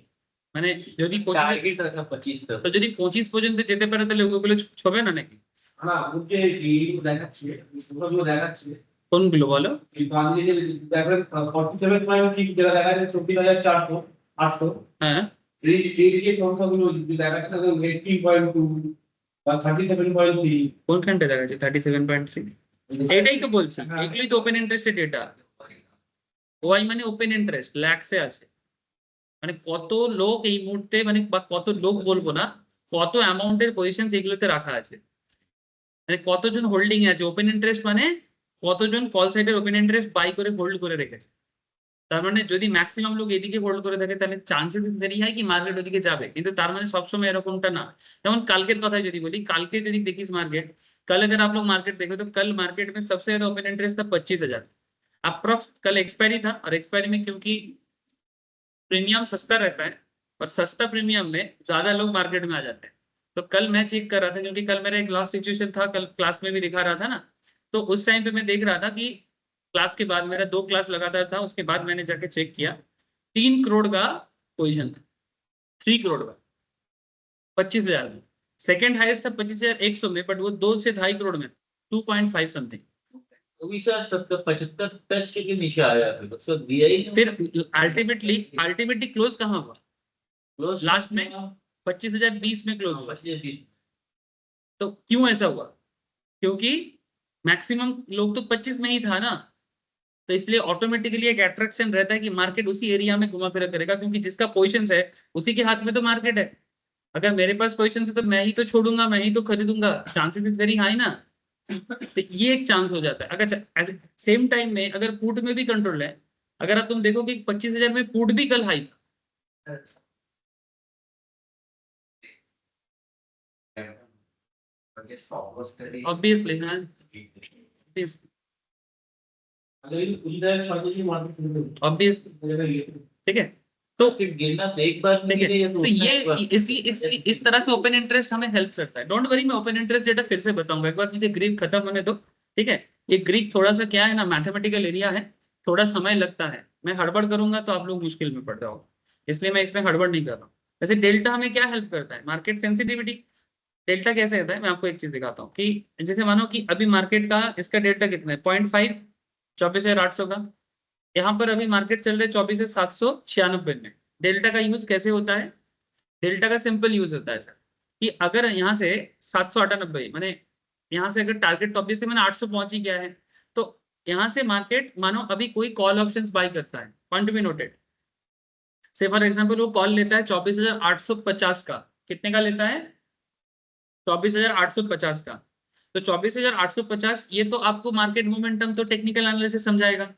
মানে যদি টার্গেট রাখা 25 তক, তো যদি 25 পর্যন্ত যেতে পারে তাহলে ওগুলো ছবে না নাকি? না ওকে এইগুলো দেখাচ্ছে, ওগুলো দেখাচ্ছে কোনগুলো বলো? এই বাংলা যে দেখেন 47.3 যেটা দেখা যাচ্ছে 24,400 800, হ্যাঁ এই যে সংখ্যাগুলো দেখাচ্ছে না 18.2 বা 37.3, কোনখানটা দেখা যাচ্ছে 37.3? এটাই তো বলছি, এগুলোই তো ওপেন ইন্টারেস্টেড ডেটা। ওয়াই মানে ওপেন ইন্টারেস্ট ল্যাক্সে আছে, মানে কত লোক এই মুহূর্তে, মানে বা কত লোক বলবো না, কত অ্যামাউন্টের পজিশন এগুলোতে রাখা আছে, মানে কতজন হোল্ডিং আছে। ওপেন ইন্টারেস্ট মানে কতজন কল সাইডের ওপেন ইন্টারেস্ট বাই করে হোল্ড করে রেখেছে। তার মানে যদি ম্যাক্সিমাম লোক এদিকে হোল্ড করে থাকে তাহলে চান্সেস ভেরি হাই কি মার্কেট ওদিকে যাবে, কিন্তু তার মানে সবসময় এরকমটা না। যেমন কালকের কথাই যদি বলি, কালকে যদি দেখিস मार्केट, कल अगर आप लोग मार्केट देखो तो कल मार्केट में सबसे ज्यादा ओपन इंटरेस्ट था 25,000 अप्रॉक्स। कल एक्सपायरी था, और एक्सपायरी में क्योंकि प्रीमियम सस्ता रहता है और सस्ता प्रीमियम में ज्यादा लोग मार्केट में आ जाते हैं। तो कल मैं चेक कर रहा था, क्योंकि कल मेरा एक लॉस सिचुएशन था, कल क्लास में भी दिखा रहा था ना, तो उस टाइम पे मैं देख रहा था कि क्लास के बाद मेरा 2 क्लास लगातार था, उसके बाद मैंने जाके चेक किया 3 करोड़ का पोजीशन था, 3 करोड़ का 25,000 में। सेकंड हाईएस्ट था 25,100 में, बट वो 2 से 2.5 करोड़ में 2.5 समथिंग। वो भी सर 70-75 टच के नीचे आया, फिर उसको दिया ही नहीं। फिर अल्टीमेटली क्लोज कहाँ हुआ? क्लोज लास्ट में 25,020 में क्लोज हुआ। 25,020। तो क्यों ऐसा हुआ? क्योंकि मैक्सिमम लोग तो 25 में ही था ना, तो इसलिए ऑटोमेटिकली एक अट्रैक्शन रहता है कि मार्केट उसी एरिया में घुमा फिरा करेगा, क्योंकि जिसका पोजीशन है उसी के हाथ में तो मार्केट है। अगर मेरे पास पोजीशन है तो मैं ही तो छोड़ूंगा, मैं ही तो खरीदूंगा, चांसेस इज वेरी हाई ना। तो ये एक चांस हो जाता है। अगर सेम टाइम में अगर पुट में भी कंट्रोल है, अगर आप तुम देखो कि 25,000 में पुट भी कल हाई था, ऑब्वियसली हाँ ऑब्वियसली, ठीक है। तो गिरना तो एक बार नहीं देखिए, गिरे, तो ये इस तरह से ओपन इंटरेस्ट हमें हेल्प करता है। डोंट वरी, मैं ओपन इंटरेस्ट डेटा फिर से बताऊंगा, एक बार मुझे ग्रीक खत्म होने दो, ठीक है। ये ग्रीक थोड़ा सा क्या है ना, मैथमेटिकल एरिया है, थोड़ा समय लगता है। मैं हड़बड़ करूंगा तो आप लोग मुश्किल में पड़ जाओगे, इसलिए मैं इसमें हड़बड़ नहीं कर रहा हूँ। वैसे डेल्टा हमें क्या हेल्प करता है? Market sensitivity. डेल्टा कैसे होता है, मैं आपको एक चीज दिखाता हूँ कि जैसे मानो कि अभी मार्केट का इसका डेल्टा कितना है 0.5, 24,800 का। यहाँ पर अभी मार्केट चल रहा है 24,796 में। डेल्टा का यूज कैसे होता है? डेल्टा का सिंपल यूज होता है सर, कि अगर यहाँ से 798 माने यहाँ से अगर टारगेट तो ऑब्वियसली मैंने 800 पहुंच ही गया है, तो यहाँ से मार्केट मानो अभी कोई कॉल ऑप्शंस बाय करता है, पॉइंट बी नोटेड, से फॉर एग्जाम्पल वो कॉल लेता है 24,850 का, कितने का लेता है? 24,850 का। तो 24,850 ये तो आपको मार्केट मोमेंटम तो टेक्निकल एनालिसिस समझाएगा,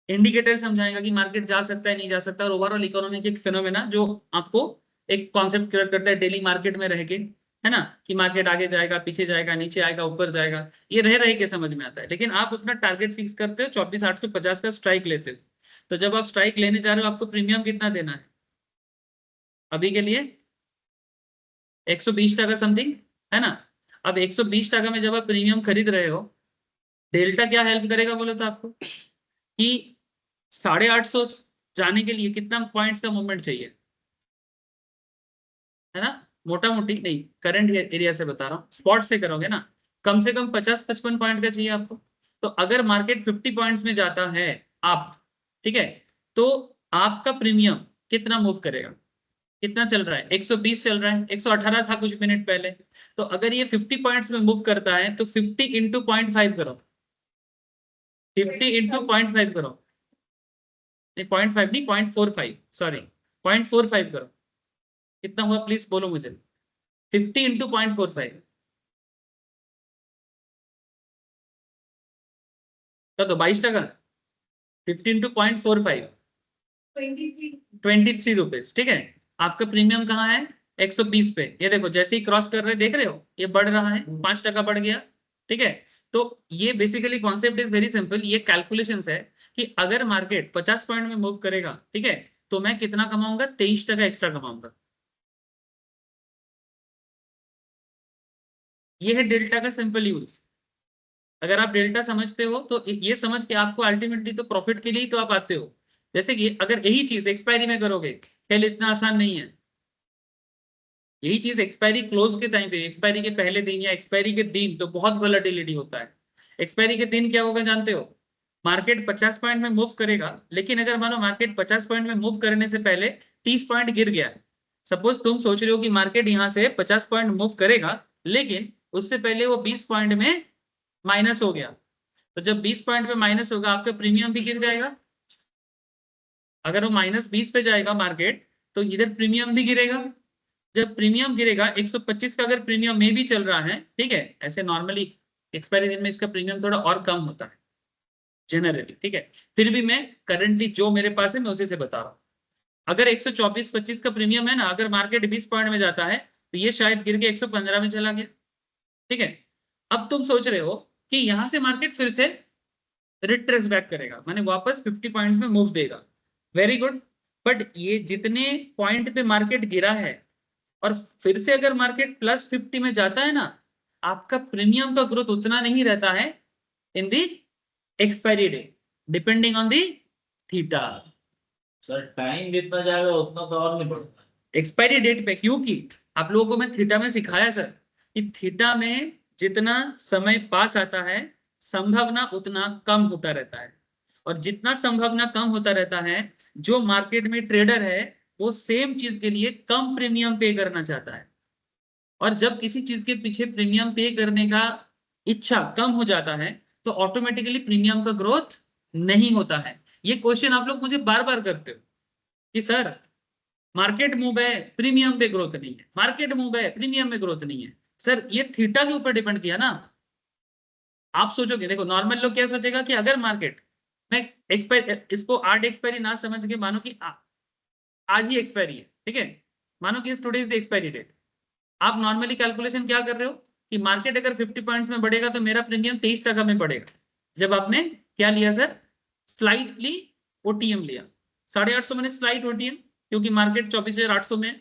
इंडिकेटर समझाएगा कि मार्केट जा सकता है नहीं जा सकता, और ओवरऑल इकोनॉमिक एक फिनोमेना जो आपको एक कॉन्सेप्ट क्लियर करता है डेली मार्केट में रह के, है ना, कि मार्केट आगे जाएगा, पीछे जाएगा, नीचे आएगा, ऊपर जाएगा, ये रह के समझ में आता है। लेकिन आप अपना टारगेट फिक्स करते हो 24,850 का स्ट्राइक लेते हो, तो जब आप स्ट्राइक लेने जा रहे हो आपको प्रीमियम कितना देना है अभी के लिए? 120 टका समथिंग, है ना। अब 120 टका में जब आप प्रीमियम खरीद रहे हो, डेल्टा क्या हेल्प करेगा बोलो तो आपको, कि 850 जाने के लिए कितना पॉइंट्स का मूवमेंट चाहिए, है ना, मोटा मोटी नहीं, करंट एरिया से बता रहा हूँ, स्पॉट से करोगे ना, कम से कम 50-55 पॉइंट का चाहिए आपको। तो अगर मार्केट 50 पॉइंट्स में जाता है आप, ठीक है, तो आपका प्रीमियम कितना मूव करेगा, कितना चल रहा है? 120 चल रहा है, 118 था कुछ मिनट पहले। तो अगर ये 50 पॉइंट्स में मूव करता है तो 50 इंटू 0.5 करो, 50 इंटू 0.5 करो, नहीं 0.5 नहीं 0.45, सॉरी 0.45 करो, कितना हुआ प्लीज बोलो मुझे? 50 इंटू 0.45 तो 22 टका, 50 इंटू 0.45 23 रुपीज, ठीक है। आपका प्रीमियम कहाँ है? 120 पे। ये देखो जैसे ही क्रॉस कर रहे देख रहे हो ये बढ़ रहा है, 5 टका बढ़ गया, ठीक है। तो ये basically concept is very simple, ये कैलकुलेशंस है कि अगर मार्केट 50 पॉइंट में मूव करेगा, ठीक है, तो मैं कितना कमाऊंगा? 23 टका एक्स्ट्रा कमाऊंगा। ये है डेल्टा का सिंपल यूज। अगर आप डेल्टा समझते हो तो ये समझ के आपको अल्टीमेटली तो प्रॉफिट के लिए ही तो आप आते हो। जैसे कि अगर यही चीज एक्सपायरी में करोगे, खेल इतना आसान नहीं है। यही चीज एक्सपायरी क्लोज के टाइम पे, एक्सपायरी के पहले दिन या एक्सपायरी के दिन तो बहुत वोलेटिलिटी होता है। एक्सपायरी के दिन क्या होगा जानते हो? मार्केट 50 पॉइंट में मूव करेगा, लेकिन अगर मानो मार्केट 50 पॉइंट में मूव करने से पहले 30 पॉइंट गिर गया, सपोज तुम सोच रहे हो कि मार्केट यहां से 50 पॉइंट मूव करेगा, लेकिन उससे पहले वो 20 पॉइंट में माइनस हो गया, तो जब 20 पॉइंट में माइनस होगा आपका प्रीमियम भी गिर जाएगा। अगर वो -20 पे जाएगा मार्केट तो इधर प्रीमियम भी गिरेगा। जब प्रीमियम गिरेगा 125 का अगर प्रीमियम में भी चल रहा है, ठीक है, ऐसे नॉर्मली एक्सपायरी दिन में इसका प्रीमियम थोड़ा और कम होता है जनरली, ठीक है, फिर भी मैं करंटली जो मेरे पास है मैं उसी से बता रहा हूँ। अगर 124-25 का प्रीमियम है ना, अगर मार्केट 20 पॉइंट में जाता है तो ये शायद गिर के 115 में चला गया, ठीक है। अब तुम सोच रहे हो कि यहां से मार्केट फिर से रिट्रेस बैक करेगा, माने वापस 50 पॉइंट्स में मूव देगा, वेरी गुड। बट ये जितने पॉइंट पे मार्केट गिरा है और फिर से अगर मार्केट +50 में जाता है ना, आपका प्रीमियम का ग्रोथ उतना नहीं रहता है in the expiry day, depending on the theta. Sir time जितना जाएगा उतना तो और नहीं बढ़ता एक्सपायरी डेट पे, क्योंकि आप लोगों को मैं थीटा में सिखाया सर कि थीटा में जितना समय पास आता है संभावना उतना कम होता रहता है, और जितना संभावना कम होता रहता है जो मार्केट में ट्रेडर है वो सेम चीज के लिए कम प्रीमियम पे करना चाहता है। और जब किसी चीज के पीछे प्रीमियम पे करने का इच्छा कम हो जाता है तो ऑटोमेटिकली प्रीमियम का ग्रोथ नहीं होता है। ये क्वेश्चन आप लोग मुझे बार बार करते हो कि सर मार्केट मूव है प्रीमियम पे ग्रोथ नहीं है, मार्केट मूव है प्रीमियम में ग्रोथ नहीं है। सर ये थीटा के ऊपर डिपेंड किया ना। आप सोचोगे, देखो नॉर्मल लोग क्या सोचेगा कि अगर मार्केट में एक्सपायरी, इसको 8 एक्सपायरी ना समझ के मानो कि आज ही एक्सपायरी है, ठीक है, मानो कि today is the expiry date, आप नॉर्मली कैलकुलेशन क्या कर रहे हो कि मार्केट अगर 50 पॉइंट्स में बढ़ेगा तो मेरा प्रीमियम 23 टका में बढ़ेगा। जब आपने क्या लिया सर? स्लाइटली ओटीएम लिया, 850 मैंने स्लाइट ओटीएम, क्योंकि मार्केट 24,800 में है,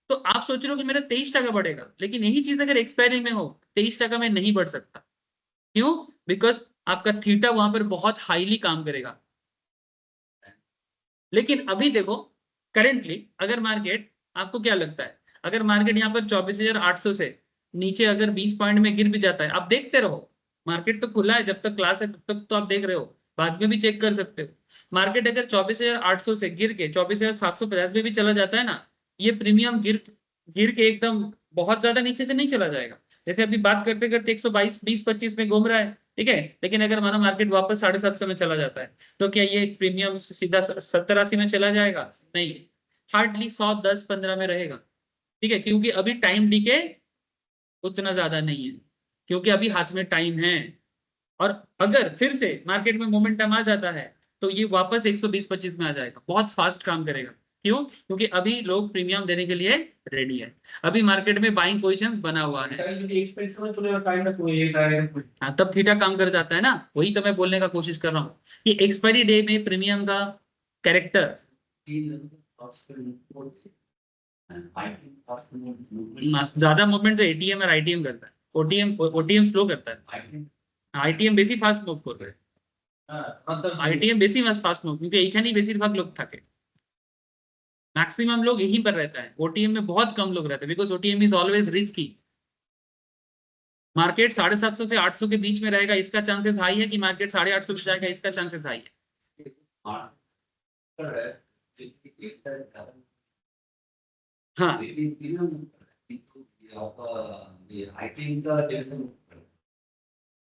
तो आप सोच रहे हो कि मेरा 23 टका बढ़ेगा, लेकिन यही चीज अगर एक्सपायरी में हो 23 टका में नहीं बढ़ सकता। क्यों? बिकॉज आपका थीटा वहां पर बहुत हाईली काम करेगा। लेकिन अभी देखो करेंटली अगर मार्केट, आपको क्या लगता है अगर मार्केट यहाँ पर 24,800 से नीचे अगर 20 पॉइंट में गिर भी जाता है, आप देखते रहो, मार्केट तो खुला है, जब तक क्लास है तब तक तो आप देख रहे हो, बाद में भी चेक कर सकते हो। मार्केट अगर 24,800 से गिर के 24,750 में भी चला जाता है ना, ये प्रीमियम गिर के एकदम बहुत ज्यादा नीचे से नहीं चला जाएगा। जैसे अभी बात करते करते 122 20-25 में घूम रहा है, ठीक है, लेकिन अगर मानो मार्केट वापस 750 में चला जाता है तो क्या ये प्रीमियम सीधा 70-80 में चला जाएगा? नहीं, हार्डली 100, 10, 15 में रहेगा, ठीक है, क्योंकि अभी टाइम डीके उतना ज्यादा नहीं है, क्योंकि अभी हाथ में टाइम है। और अगर फिर से मार्केट में मोमेंटम आ जाता है तो ये वापस 120-25 में आ जाएगा, बहुत फास्ट काम करेगा। क्यों? क्योंकि अभी लोग प्रीमियम देने के लिए रेडी है, अभी मार्केट में बाइंग पोजीशंस बना हुआ है। हाँ, तब थीटा काम कर जाता है ना, वही तो मैं बोलने का कोशिश कर रहा हूँ कि एक्सपायरी डे में प्रीमियम का कैरेक्टर ज्यादा मूवमेंट तो एटीएम और आईटीएम करता है, ओटीएम स्लो करता है, আইটিএম বেশি ফাস্ট মুভ করবে, আইটিএম বেশি ফাস্ট মুভ, क्योंकि এইখানেই বেশিরভাগ লোক থাকে, मैक्सिमम लोग यहीं पर रहता है, ओटीएम में बहुत कम लोग रहते हैं, because OTM is always risky. Market 750 से 800 के बीच में रहेगा, इसका चांसेस हाई है कि मार्केट 850 पे जाएगा, इसका चांसेस हाई है। हाँ,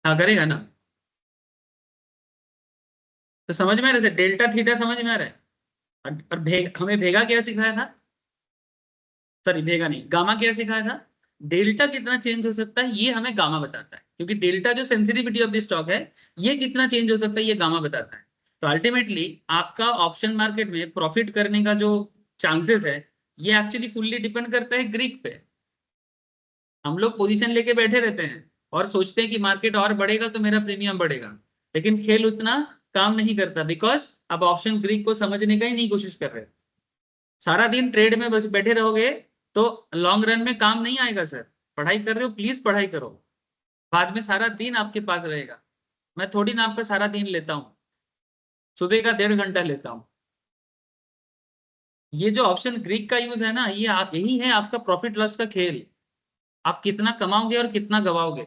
हाँ करेगा ना, तो समझ में आ रहा है, डेल्टा थीटा समझ में आ रहा है। और हमें भेगा क्या सिखाया था, सॉरी भेगा नहीं, गामा क्या सिखाया था, डेल्टा कितना चेंज हो सकता है ये हमें गामा बताता है, क्योंकि डेल्टा जो सेंसिटिविटी ऑफ द स्टॉक है ये कितना चेंज हो सकता है ये गामा बताता है। तो अल्टीमेटली आपका ऑप्शन मार्केट में प्रॉफिट करने का जो चांसेस है ये एक्चुअली फुल्ली डिपेंड करता है ग्रीक पे। हम लोग पोजीशन लेके बैठे रहते हैं और सोचते हैं कि मार्केट और बढ़ेगा तो मेरा प्रीमियम बढ़ेगा, लेकिन खेल उतना काम नहीं करता, बिकॉज अब ऑप्शन ग्रीक को समझने का ही नहीं कोशिश कर रहे। सारा दिन ट्रेड में बस बैठे रहोगे तो लॉन्ग रन में काम नहीं आएगा सर। पढ़ाई कर रहे हो प्लीज पढ़ाई करो, बाद में सारा दिन आपके पास रहेगा। मैं थोड़ी ना आपका सारा दिन लेता हूँ, सुबह का 1.5 घंटा लेता हूँ। ये जो ऑप्शन ग्रीक का यूज है ना, ये यही है आपका प्रॉफिट लॉस का खेल। आप कितना कमाओगे और कितना गवाओगे,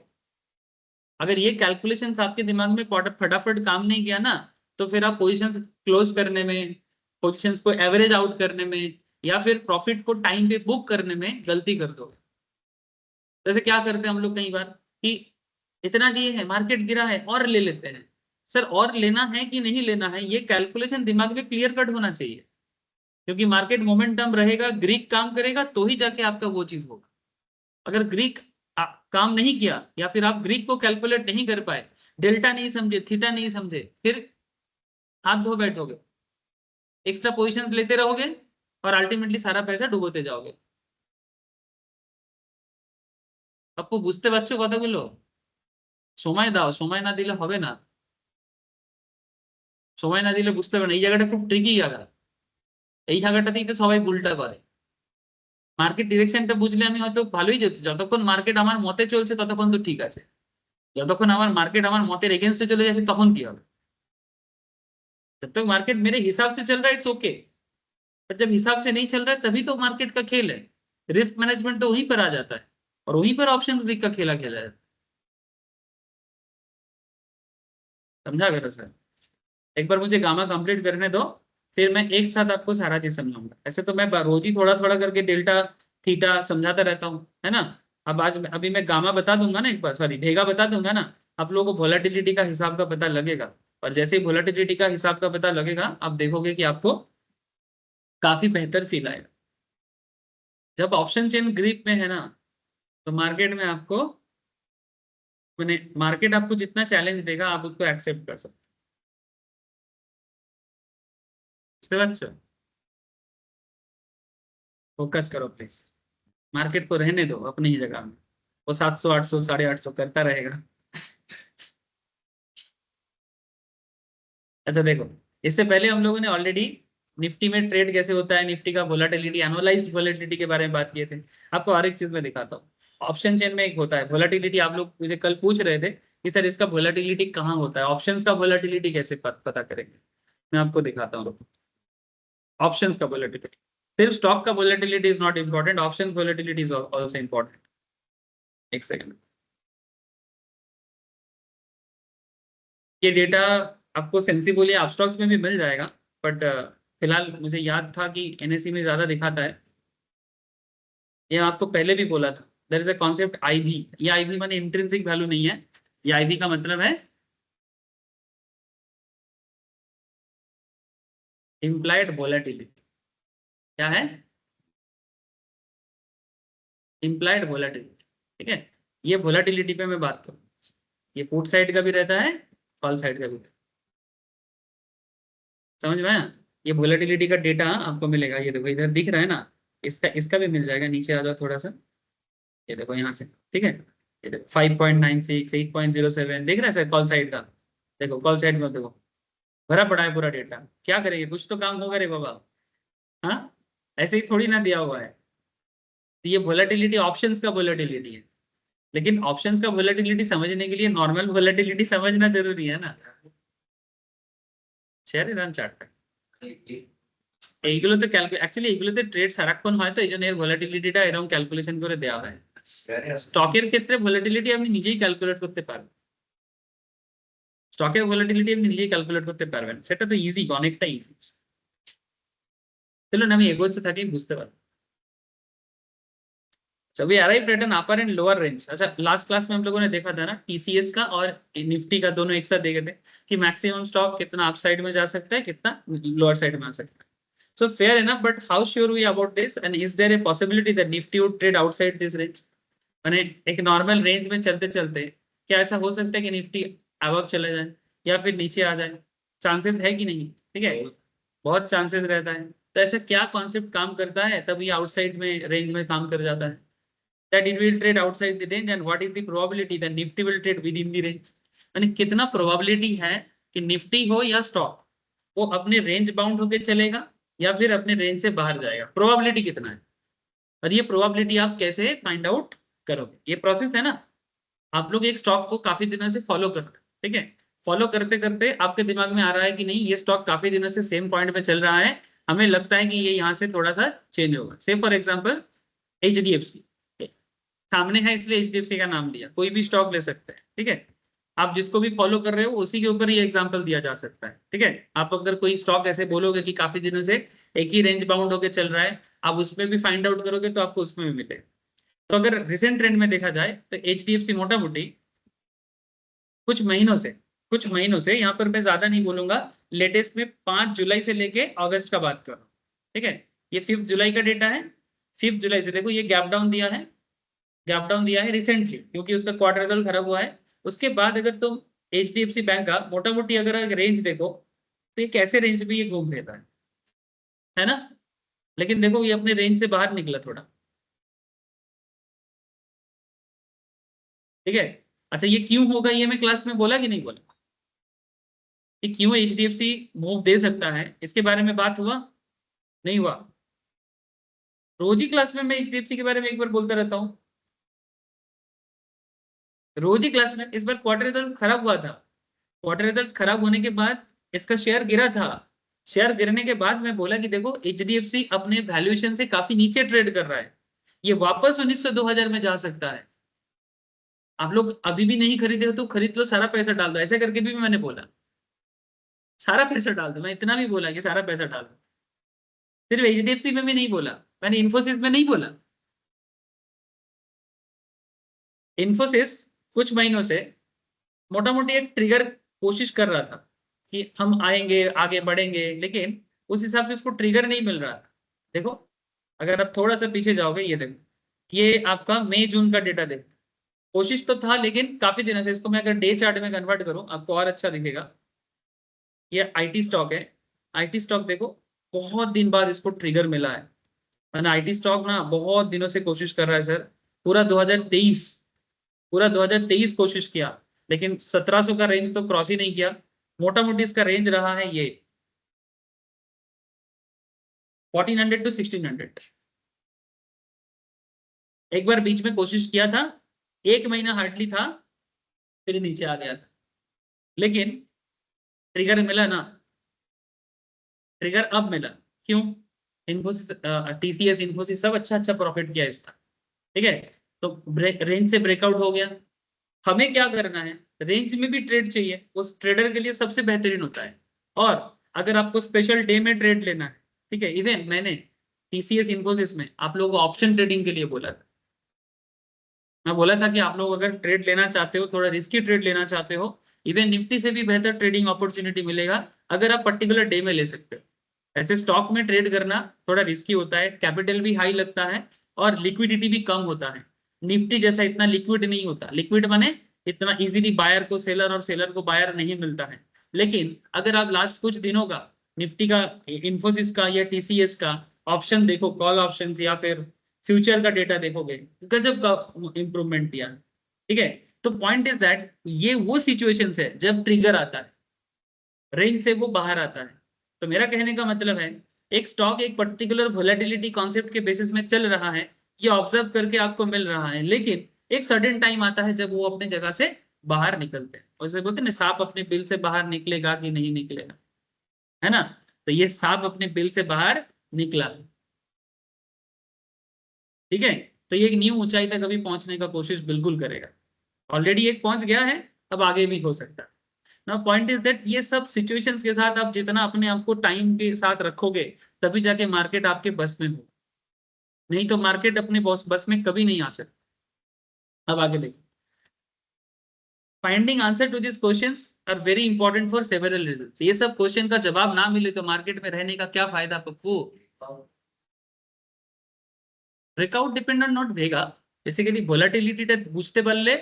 अगर ये कैलकुलेशंस आपके दिमाग में फटाफट काम नहीं किया ना तो फिर आप पोजीशंस क्लोज करने में, पोजीशंस को एवरेज आउट करने में या फिर प्रॉफिट को टाइम पे बुक करने में गलती कर दोगे। जैसे क्या करते हैं हम लोग कई बार कि इतना लिए है, मार्केट गिरा है और ले लेते हैं। सर और लेना है कि नहीं लेना है ये कैलकुलेशन दिमाग में क्लियर कट होना चाहिए, क्योंकि मार्केट मोमेंटम रहेगा, ग्रीक काम करेगा तो ही जाके आपका वो चीज होगा। अगर ग्रीक काम नहीं किया या फिर आप ग्रीक को कैलकुलेट नहीं कर पाए, डेल्टा नहीं समझे, थीटा नहीं समझे, फिर हाथ धो बैठोगे, एक्स्ट्रा पोजीशंस लेते रहोगे और अल्टीमेटली सारा पैसा डुबोते जाओगे। আপু বুঝতে পারছো কথাগুলো? সময় দাও, সময় না দিলে হবে না, সময় না দিলে বুঝতে পারবে না। এই জায়গাটা খুব ট্রিকি জায়গা, এই জায়গাটাতেই তো সবাই ভুলটা করে। মার্কেট ডিরেকশনটা বুঝলে আমি হয়তো ভালোই যাচ্ছি, যতক্ষণ মার্কেট আমার মতে চলছে ততক্ষণ তো ঠিক আছে, যতক্ষণ আমার মার্কেট আমার মতের এগেনস্টে চলে যাচ্ছে তখন কি হবে? जब तक मार्केट मेरे हिसाब से चल रहा है इट्स ओके, पर जब हिसाब से नहीं चल रहा है तभी तो मार्केट का खेल है। रिस्क मैनेजमेंट तो वहीं पर आ जाता है और वहीं पर ऑप्शन ग्रीक का खेला खेला जाता है। समझा कर सर? एक बार मुझे गामा कंप्लीट करने दो, फिर मैं एक साथ आपको सारा चीज समझाऊंगा। ऐसे तो मैं रोज ही थोड़ा थोड़ा करके डेल्टा थीटा समझाता रहता हूँ, है ना। अब अभी मैं गामा बता दूंगा ना, एक बार सॉरी भेगा बता दूंगा ना, आप लोगों को वोलेटिलिटी का हिसाब का पता लगेगा। और जैसे ही वोलेटिलिटी का हिसाब का पता लगेगा आप देखोगे कि आपको काफी बेहतर फील आएगा। जब ऑप्शन चेन ग्रिप में है ना तो मार्केट में आपको मैंने मार्केट आपको जितना चैलेंज देगा आप उसको एक्सेप्ट कर सकते हो। फोकस करो प्लीज, मार्केट को रहने दो अपनी ही जगह में, वो 700 800 850 करता रहेगा। अच्छा देखो, इससे पहले हम लोगों ने ऑलरेडी निफ्टी में ट्रेड कैसे होता है, निफ्टी का वोलेटिलिटी, एनुअलाइज्ड वोलेटिलिटी के बारे में बात किए थे। आपको और एक चीज मैं दिखाता हूँ, ऑप्शन चेन में एक होता है वोलेटिलिटी। आप लोग मुझे कल पूछ रहे थे कि सर इसका वोलेटिलिटी कहाँ होता है, ऑप्शंस का वोलेटिलिटी कैसे पता करेंगे। मैं आपको दिखाता हूँ ऑप्शंस का वोलेटिलिटी। सिर्फ स्टॉक का volatility is not important, options volatility is also important. एक सेकंड, ये डेटा आपको सेंसिबल या अपस्टॉक्स में भी मिल जाएगा, बट फिलहाल मुझे याद था कि एनएससी में ज्यादा दिखाता है। ये आपको पहले भी बोला था, there is a concept IV. ये आईवी माने इंट्रिंसिक वैल्यू नहीं है, ये आईवी का मतलब है इम्प्लाइड वोलेटिलिटी। क्या है? Implied volatility. ठीक है, ये वोलेटिलिटी पे मैं बात करूँ, ये पुट साइड का भी रहता है, कॉल साइड का भी रहता है। समझ में आया? ये वोलेटिलिटी का डेटा आपको मिलेगा, ये देखो इधर दिख रहा है ना, इसका भी मिल जाएगा। नीचे आ जाओ थोड़ा सा, ये देखो यहाँ से। ठीक है, ये देखो 5.96, 8.07 दिख रहा है सर कॉल साइड का। देखो कॉल साइड में देखो भरा पड़ा है पूरा डेटा। क्या करेंगे, कुछ तो काम होगा रे बाबा। हाँ, ऐसे ही थोड़ी ना दिया हुआ है। तो ये वोलेटिलिटी ऑप्शंस का वोलेटिलिटी है, लेकिन ऑप्शंस का वोलेटिलिटी समझने के लिए नॉर्मल वोलेटिलिटी समझना जरूरी है না। শেয়ারে রান চার্টটা এইগুলোতে অ্যাকচুয়ালি এইগুলোতে ট্রেড সারাক্ষণ হয়, তো এইজন্য এর ভোলাটিলিটিটা এরকম ক্যালকুলেশন করে দেওয়া হয়। স্টকের ক্ষেত্রে ভোলাটিলিটি আপনি নিজেই ক্যালকুলেট করতে পারবেন, স্টকের ভোলাটিলিটি আপনি নিজেই ক্যালকুলেট করতে পারবেন, সেটা তো ইজি, অনেকটা ইজি। চলুন আমি এগোতে থাকি, বুঝতে পারবেন। So we arrived at an upper and lower range। अच्छा, लास्ट क्लास में हम लोगों ने देखा था ना टीसीएस का और निफ्टी का, दोनों एक साथ देखे थे कि मैक्सिमम स्टॉक कितना अप साइड में जा सकता है, कितना लोअर साइड में आ सकता है। So fair enough, but how sure we about this, and is there a possibility that Nifty would trade outside this range? माने एक नॉर्मल रेंज में चलते चलते क्या ऐसा हो सकता है कि निफ्टी अबव चले जाए या फिर नीचे आ जाए? चांसेस है कि नहीं? ठीक है, बहुत चांसेस रहता है। तो ऐसा क्या कॉन्सेप्ट काम करता है तब ये आउटसाइड में रेंज में काम कर जाता है? That it will trade outside the range, and what is the probability that Nifty will trade within the range? यानी कितना प्रोबेबिलिटी है कि निफ्टी हो या स्टॉक वो अपने रेंज बाउंड होके चलेगा या फिर अपने रेंज से बाहर जाएगा, प्रोबेबिलिटी कितना है? और ये प्रोबेबिलिटी आप कैसे फाइंड आउट करोगे? ये प्रोसेस है ना, आप लोग एक स्टॉक को काफी दिनों से फॉलो कर रहे हैं। ठीक है, फॉलो करते करते आपके दिमाग में आ रहा है कि नहीं, ये स्टॉक काफी दिनों से सेम पॉइंट पे चल रहा है, हमें लगता है कि ये यहाँ से थोड़ा सा चेंज होगा। से फॉर एग्जाम्पल HDFC सामने है इसलिए HDFC का नाम लिया, कोई भी स्टॉक ले सकते हैं। ठीक है, आप जिसको भी फॉलो कर रहे हो उसी के ऊपर ये एग्जांपल दिया जा सकता है। ठीक है, आप अगर कोई स्टॉक ऐसे बोलोगे कि काफी दिनों से एक ही रेंज बाउंड होकर चल रहा है, आप उसमें भी फाइंड आउट करोगे तो आपको उसमें भी मिलेगा। तो अगर रिसेंट ट्रेंड में देखा जाए तो HDFC मोटा मोटी कुछ महीनों से यहाँ पर मैं ज्यादा नहीं बोलूंगा, लेटेस्ट में 5 जुलाई से लेके अगस्त का बात कर रहा हूँ। ठीक है, ये 5 जुलाई का डेटा है। 5 जुलाई से देखो ये गैप डाउन दिया है रिसेंटली, क्योंकि उसका क्वार्टर रिजल्ट खराब हुआ है। उसके बाद अगर तुम HDFC बैंक का मोटा मोटी अगर रेंज देखो तो ये कैसे रेंज में ये घूम रहता है ना, लेकिन देखो ये अपने रेंज से बाहर निकला थोड़ा। ठीक है, अच्छा ये क्यों होगा ये मैं क्लास में बोला कि नहीं बोला कि क्यों HDFC मूव दे सकता है, इसके बारे में बात हुआ नहीं हुआ? रोज ही क्लास में मैं HDFC के बारे में एक बार बोलता रहता हूँ, रोज ही क्लास में। इस बार क्वार्टर रिजल्ट खराब हुआ था, क्वार्टर रिजल्ट खराब होने के बाद इसका शेयर गिरा था। शेयर गिरने के बाद मैं बोला कि देखो HDFC अपने वैल्यूएशन से काफी नीचे ट्रेड कर रहा है, ये वापस 1900-2000 में जा सकता है। आप लोग अभी भी नहीं खरीदे हो तो खरीद लो, सारा पैसा डाल दो। ऐसे करके भी मैंने बोला सारा पैसा डाल दो, मैं इतना भी बोला कि सारा पैसा डाल दो। सिर्फ HDFC में भी नहीं बोला, मैंने इन्फोसिस में नहीं बोला। इन्फोसिस कुछ महीनों से मोटा मोटी एक ट्रिगर कोशिश कर रहा था कि हम आएंगे आगे बढ़ेंगे, लेकिन उस हिसाब से उसको ट्रिगर नहीं मिल रहा था। देखो अगर आप थोड़ा सा पीछे जाओगे, ये देखो ये आपका मई जून का डेटा देखो, कोशिश तो था लेकिन काफी दिनों से। इसको मैं अगर डे चार्ट में कन्वर्ट करूं आपको और अच्छा दिखेगा। ये IT स्टॉक है, IT स्टॉक देखो बहुत दिन बाद इसको ट्रिगर मिला है। IT स्टॉक ना बहुत दिनों से कोशिश कर रहा है सर, पूरा 2023 कोशिश किया, लेकिन 1700 का रेंज तो क्रॉस ही नहीं किया। मोटा मोटी इसका रेंज रहा है ये 1400 to 1600। एक बार बीच में कोशिश किया था, एक महीना हार्डली था, फिर नीचे आ गया था, लेकिन ट्रिगर मिला ना, ट्रिगर अब मिला। क्यों? इन्फोसिस TCS इन्फोसिस सब अच्छा प्रॉफिट किया इसका। ठीक है, तो रेंज से ब्रेकआउट हो गया। हमें क्या करना है, रेंज में भी ट्रेड चाहिए, उस ट्रेडर के लिए सबसे बेहतरीन होता है। और अगर आपको स्पेशल डे में ट्रेड लेना है, ठीक है, इवन मैंने TCS इन्फोसिस में आप लोगों को ऑप्शन ट्रेडिंग के लिए बोला था। मैं बोला था कि आप लोग अगर ट्रेड लेना चाहते हो, थोड़ा रिस्की ट्रेड लेना चाहते हो, इवन निफ्टी से भी बेहतर ट्रेडिंग अपॉर्चुनिटी मिलेगा अगर आप पर्टिकुलर डे में ले सकते हो। ऐसे स्टॉक में ट्रेड करना थोड़ा रिस्की होता है, कैपिटल भी हाई लगता है और लिक्विडिटी भी कम होता है। निफ्टी जैसा इतना लिक्विड नहीं होता, लिक्विड माने इतना इजीली बायर को सेलर और सेलर को बायर नहीं मिलता है। लेकिन अगर आप लास्ट कुछ दिनों का निफ्टी का, इंफोसिस का या टीसीएस का ऑप्शन देखो, कॉल ऑप्शन या फिर फ्यूचर का डेटा देखोगे, गजब का इंप्रूवमेंट दिया। ठीक है, तो पॉइंट इज दैट ये वो सिचुएशंस है जब ट्रिगर आता है, रेंज से वो बाहर आता है। तो मेरा कहने का मतलब है एक स्टॉक एक पर्टिकुलर वोलेटिलिटी कॉन्सेप्ट के बेसिस में चल रहा है, ये ऑब्जर्व करके आपको मिल रहा है, लेकिन एक सडन टाइम आता है जब वो अपने जगह से बाहर निकलते हैं। वैसे बोलते हैं ना, सांप अपने बिल से बाहर निकलेगा कि नहीं निकलेगा, है ना। तो ये सांप अपने बिल से बाहर निकला, ठीक है। तो ये एक न्यू ऊंचाई तक अभी पहुंचने का कोशिश बिल्कुल करेगा, ऑलरेडी एक पहुंच गया है, अब आगे भी हो सकता है। नाउ पॉइंट इज दैट ये सब सिचुएशंस के साथ आप जितना अपने आप को टाइम के साथ रखोगे तभी जाके मार्केट आपके बस में हो, नहीं तो मार्केट अपने बस में कभी नहीं आ सकता। अब आगे देखो, finding answer to this questions are very important for several reasons. ये सब क्वेश्चन का जवाब ना मिले तो मार्केट में रहने का क्या फायदा Pappu. Breakout dependent not vega, basically ভোলাটিলিটিটা বুঝতে পারলে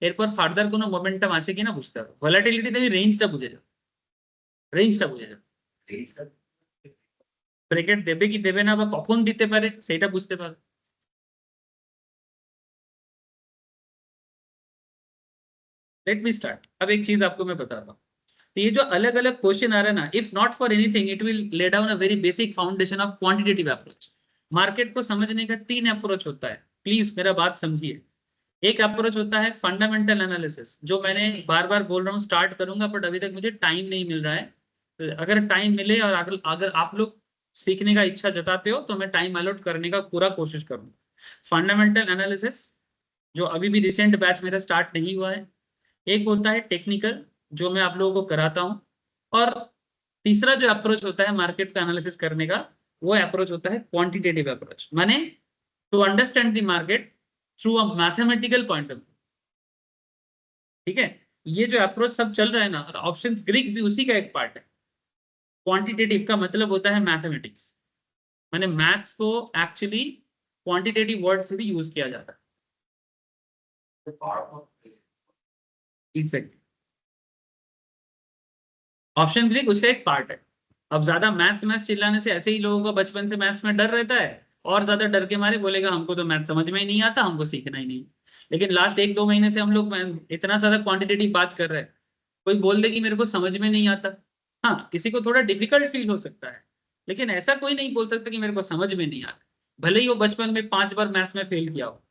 এরপর ফার্দার কোনো মোমেন্টাম আছে কিনা বুঝতে হবে। ভোলাটিলিটিতে আমি রেঞ্জটা বুঝে যাব, রেঞ্জটা বুঝে যাব, ব্রেকেট দেবে কি দেবে না বা কখন দিতে পারে সেটা বুঝতে পারবে। Let me start. अब एक चीज आपको मैं बताता हूँ, तो ये जो अलग अलग क्वेश्चन आ रहा है ना, if not for anything it will lay down a very basic foundation of quantitative approach. Market को समझने का 3 अप्रोच होता है, प्लीज मेरा बात समझिए। एक अप्रोच होता है फंडामेंटल एनालिसिस, जो मैंने बार बार बोल रहा हूँ स्टार्ट करूंगा, बट अभी तक मुझे टाइम नहीं मिल रहा है। तो अगर टाइम मिले और अगर आप लोग सीखने का इच्छा जताते हो तो मैं टाइम अलॉट करने का पूरा कोशिश करूंगा। फंडामेंटल एनालिसिस जो अभी भी रिसेंट बैच मेरा स्टार्ट नहीं हुआ है। एक होता है टेक्निकल, जो मैं आप लोगों को कराता हूँ। और तीसरा जो अप्रोच होता है मार्केट का एनालिसिस करने का, वो अप्रोच होता है क्वांटिटेटिव अप्रोच, माने to understand the market through a mathematical point of view. ठीक है, ये जो अप्रोच सब चल रहा है ना, ऑप्शन ग्रीक भी उसी का एक पार्ट है। क्वांटिटेटिव का मतलब होता है मैथमेटिक्स, माने मैथ्स को एक्चुअली क्वांटिटेटिव वर्ड से भी यूज किया जाता है। एग्जैक्टली, ऑप्शन ग्रीक उसका एक पार्ट है। अब ज्यादा मैथ्स मैथ्स चिल्लाने से ऐसे ही लोगों को बचपन से मैथ्स में डर रहता है, और ज्यादा डर के मारे बोलेगा हमको तो मैथ समझ में ही नहीं आता, हमको सीखना ही नहीं। लेकिन लास्ट 1-2 महीने से हम लोग इतना ज्यादा क्वांटिटेटिव बात कर रहे हैं, कोई बोल दे कि मेरे को समझ में नहीं आता, हाँ किसी को थोड़ा डिफिकल्ट फील हो सकता है, लेकिन ऐसा कोई नहीं बोल सकता कि मेरे को समझ में नहीं आता, भले ही वो बचपन में 5 बार मैथ्स में फेल किया हो।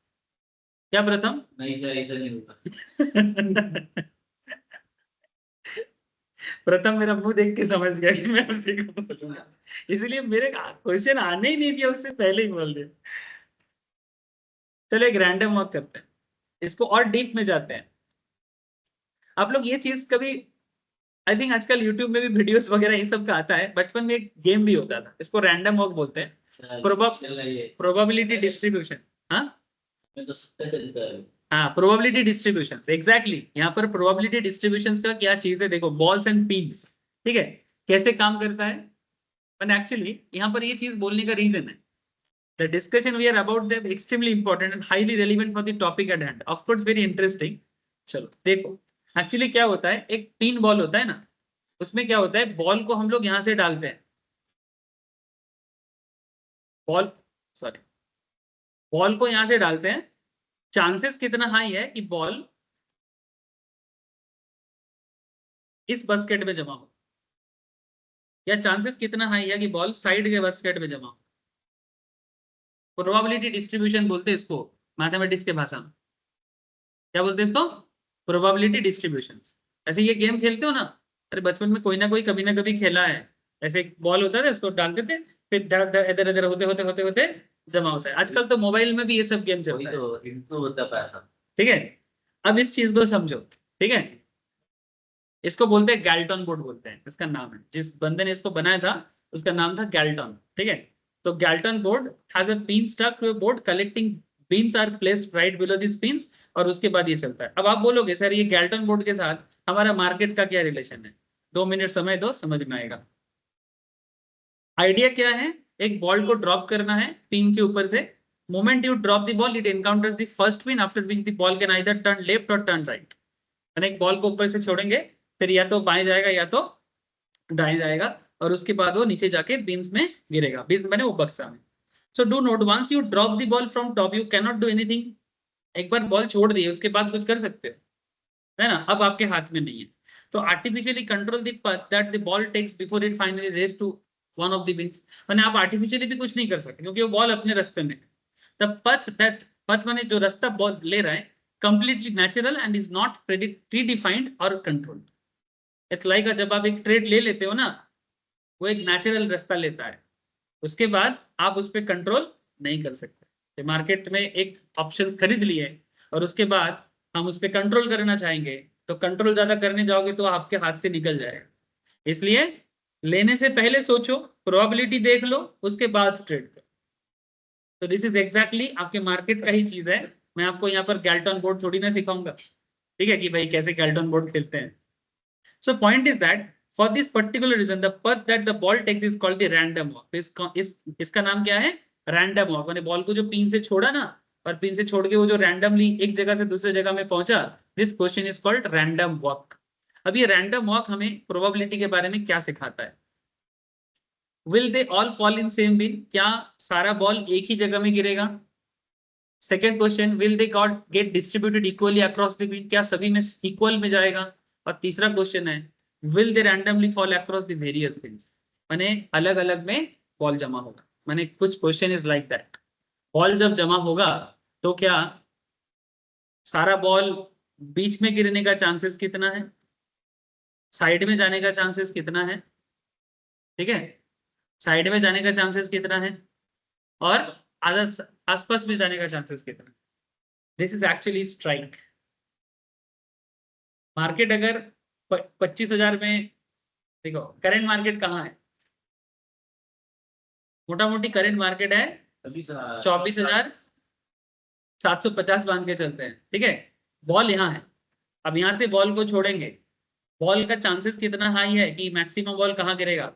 क्या प्रथम? नहीं सर, ऐसा नहीं होता। प्रथम मेरा मुंह देख के समझ गया कि मैं उसी को बोलूंगा, इसलिए मेरे क्वेश्चन आने ही नहीं दिया, उससे पहले ही बोल दिया। चलो एक रैंडम वॉक करते हैं, इसको और डीप में जाते हैं। आप लोग ये चीज कभी, आई थिंक आजकल यूट्यूब में भी वीडियोस वगैरह ये सब का आता है, बचपन में एक गेम भी होता था, इसको रैंडम वॉक बोलते हैं, प्रोबेबिलिटी डिस्ट्रीब्यूशन। हाँ मैं तो सत्य चलता है। हाँ, प्रोबेबिलिटी डिस्ट्रीब्यूशन, एग्जैक्टली। यहाँ पर प्रोबेबिलिटी डिस्ट्रीब्यूशन का क्या चीज है, देखो बॉल्स एंड पिन्स, ठीक है, कैसे काम करता है। बट एक्चुअली यहाँ पर ये चीज बोलने का रीजन है, the discussion we are about them extremely important and highly relevant for the topic at hand, of course very interesting। चलो देखो, एक्चुअली क्या होता है, एक पिन बॉल होता है ना, उसमें क्या होता है, बॉल को हम लोग यहाँ से डालते हैं, बॉल को यहाँ से डालते हैं, चांसेस कितना हाई है कि बॉल इस बास्केट में जमा हो, या चांसेस कितना हाई है कि बॉल साइड के बास्केट में जमा हो। प्रोबेबिलिटी डिस्ट्रीब्यूशन बोलते हैं इसको मैथमेटिक्स के भाषा में। क्या बोलते हैं इसको? Probability distribution. ऐसे ये गेम खेलते हो ना, अरे बचपन में कोई ना कोई कभी ना कभी खेला है, ऐसे एक बॉल होता है, इसको डालते थे, फिर धड़क धड़क इधर इधर होते होते होते होते जमा होता है। आजकल तो मोबाइल में भी ये सब गेम चलता है, तो इम्प्रूव होता है पैसा। ठीक है। अब इस चीज को समझो, ठीक है, इसको बोलते हैं गैल्टन बोर्ड बोलते हैं, इसका नाम है, जिस बंदे ने इसको बनाया था उसका नाम था गैल्टन, ठीक है। तो Galton board has a pin stuck to a board, collecting pins are placed right below this pins, और उसके बाद ये चलता है। अब आप बोलोगे सर ये गैल्टन बोर्ड के साथ हमारा मार्केट का क्या रिलेशन है? 2 मिनट समय दो, समझ में आएगा। आइडिया क्या है, एक बॉल को ड्रॉप करना है पिन के ऊपर से, moment you drop the ball it encounters the first pin after which the ball can either turn left और टर्न राइट। एक बॉल को ऊपर से छोड़ेंगे, फिर या तो बाएं जाएगा या तो दाएं जाएगा, और उसके बाद वो नीचे जाके बीन्स में गिरेगा, बीन्स मैंने वो बक्सा में। So do not, once you drop the ball from top you can not do anything. एक बार बॉल छोड़ दिए उसके बाद कुछ कर सकते हो, है ना, अब आपके हाथ में नहीं है। तो artificially control the path that the ball takes before it finally reaches to one of the bins. मैंने आप आर्टिफिशियली भी कुछ नहीं कर सकते क्योंकि वो बॉल अपने रास्ते में। द पथ दैट, पथ मैंने जो रास्ता बॉल ले रहा है, completely natural and is not predefined or controlled. It's like जब आप एक ट्रेड ले लेते हो ना, वो एक नेचुरल रास्ता लेता है, उसके बाद आप उस पर कंट्रोल नहीं कर सकते। मार्केट में एक ऑप्शन खरीद लिए और उसके बाद हम उस पर कंट्रोल करना चाहेंगे तो कंट्रोल ज्यादा करने जाओगे तो आपके हाथ से निकल जाएगा। इसलिए लेने से पहले सोचो, प्रोबेबिलिटी देख लो, उसके बाद ट्रेड करो। तो दिस इज एग्जैक्टली आपके मार्केट का ही चीज है। मैं आपको यहाँ पर गैल्टन बोर्ड थोड़ी ना सिखाऊंगा, ठीक है, कि भाई कैसे गैल्टन बोर्ड खेलते हैं। So point is that for this particular reason the path that the ball takes is called the random walk. इसका नाम क्या है, रैंडम वॉक। मैंने बॉल को जो पिन से छोड़ा ना, और पिन से छोड़ के वो जो रैंडमली एक जगह से दूसरे जगह में पहुंचा, this question is called random walk. अब ये रैंडम वॉक हमें प्रोबेबिलिटी के बारे में क्या सिखाता है? Will they all fall in same bin, क्या सारा बॉल एक ही जगह में गिरेगा? Second question, will they get distributed equally across the bin, क्या सभी में इक्वल में जाएगा? और तीसरा क्वेश्चन है, will they randomly fall across the various beans, माने अलग अलग में बॉल जमा होगा। माने कुछ question is like that, ball जब जमा होगा तो क्या सारा बॉल बीच में गिरने का चांसेस कितना है, साइड में जाने का चांसेस कितना है, ठीक है, साइड में जाने का चांसेस कितना है, और आसपास में जाने का चांसेस कितना। This is actually strike. Market अगर 25,000 में, देखो करंट मार्केट कहाँ है, मोटा मोटी करंट मार्केट है 24,750 बांध के चलते हैं, ठीक है। बॉल यहाँ है, अब यहाँ से बॉल को छोड़ेंगे, बॉल का चांसेस कितना हाई है कि मैक्सिमम बॉल कहाँ गिरेगा,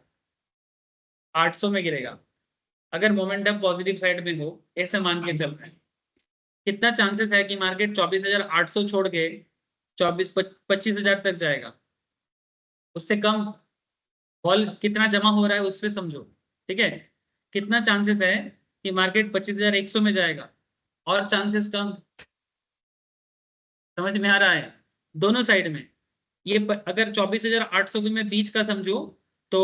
800 में गिरेगा। अगर मोमेंटम पॉजिटिव साइड में हो, ऐसे मान के चल रहे हैं, कितना चांसेस है कि मार्केट 24,800 छोड़ के 25,000 तक जाएगा? उससे कम बॉल कितना जमा हो रहा है उस पर समझो, ठीक है। कितना चांसेस है कि मार्केट 25,100 में जाएगा, और चांसेस कम। समझ में आ रहा है? दोनों साइड में ये अगर 24,800 भी मैं बीच का समझू तो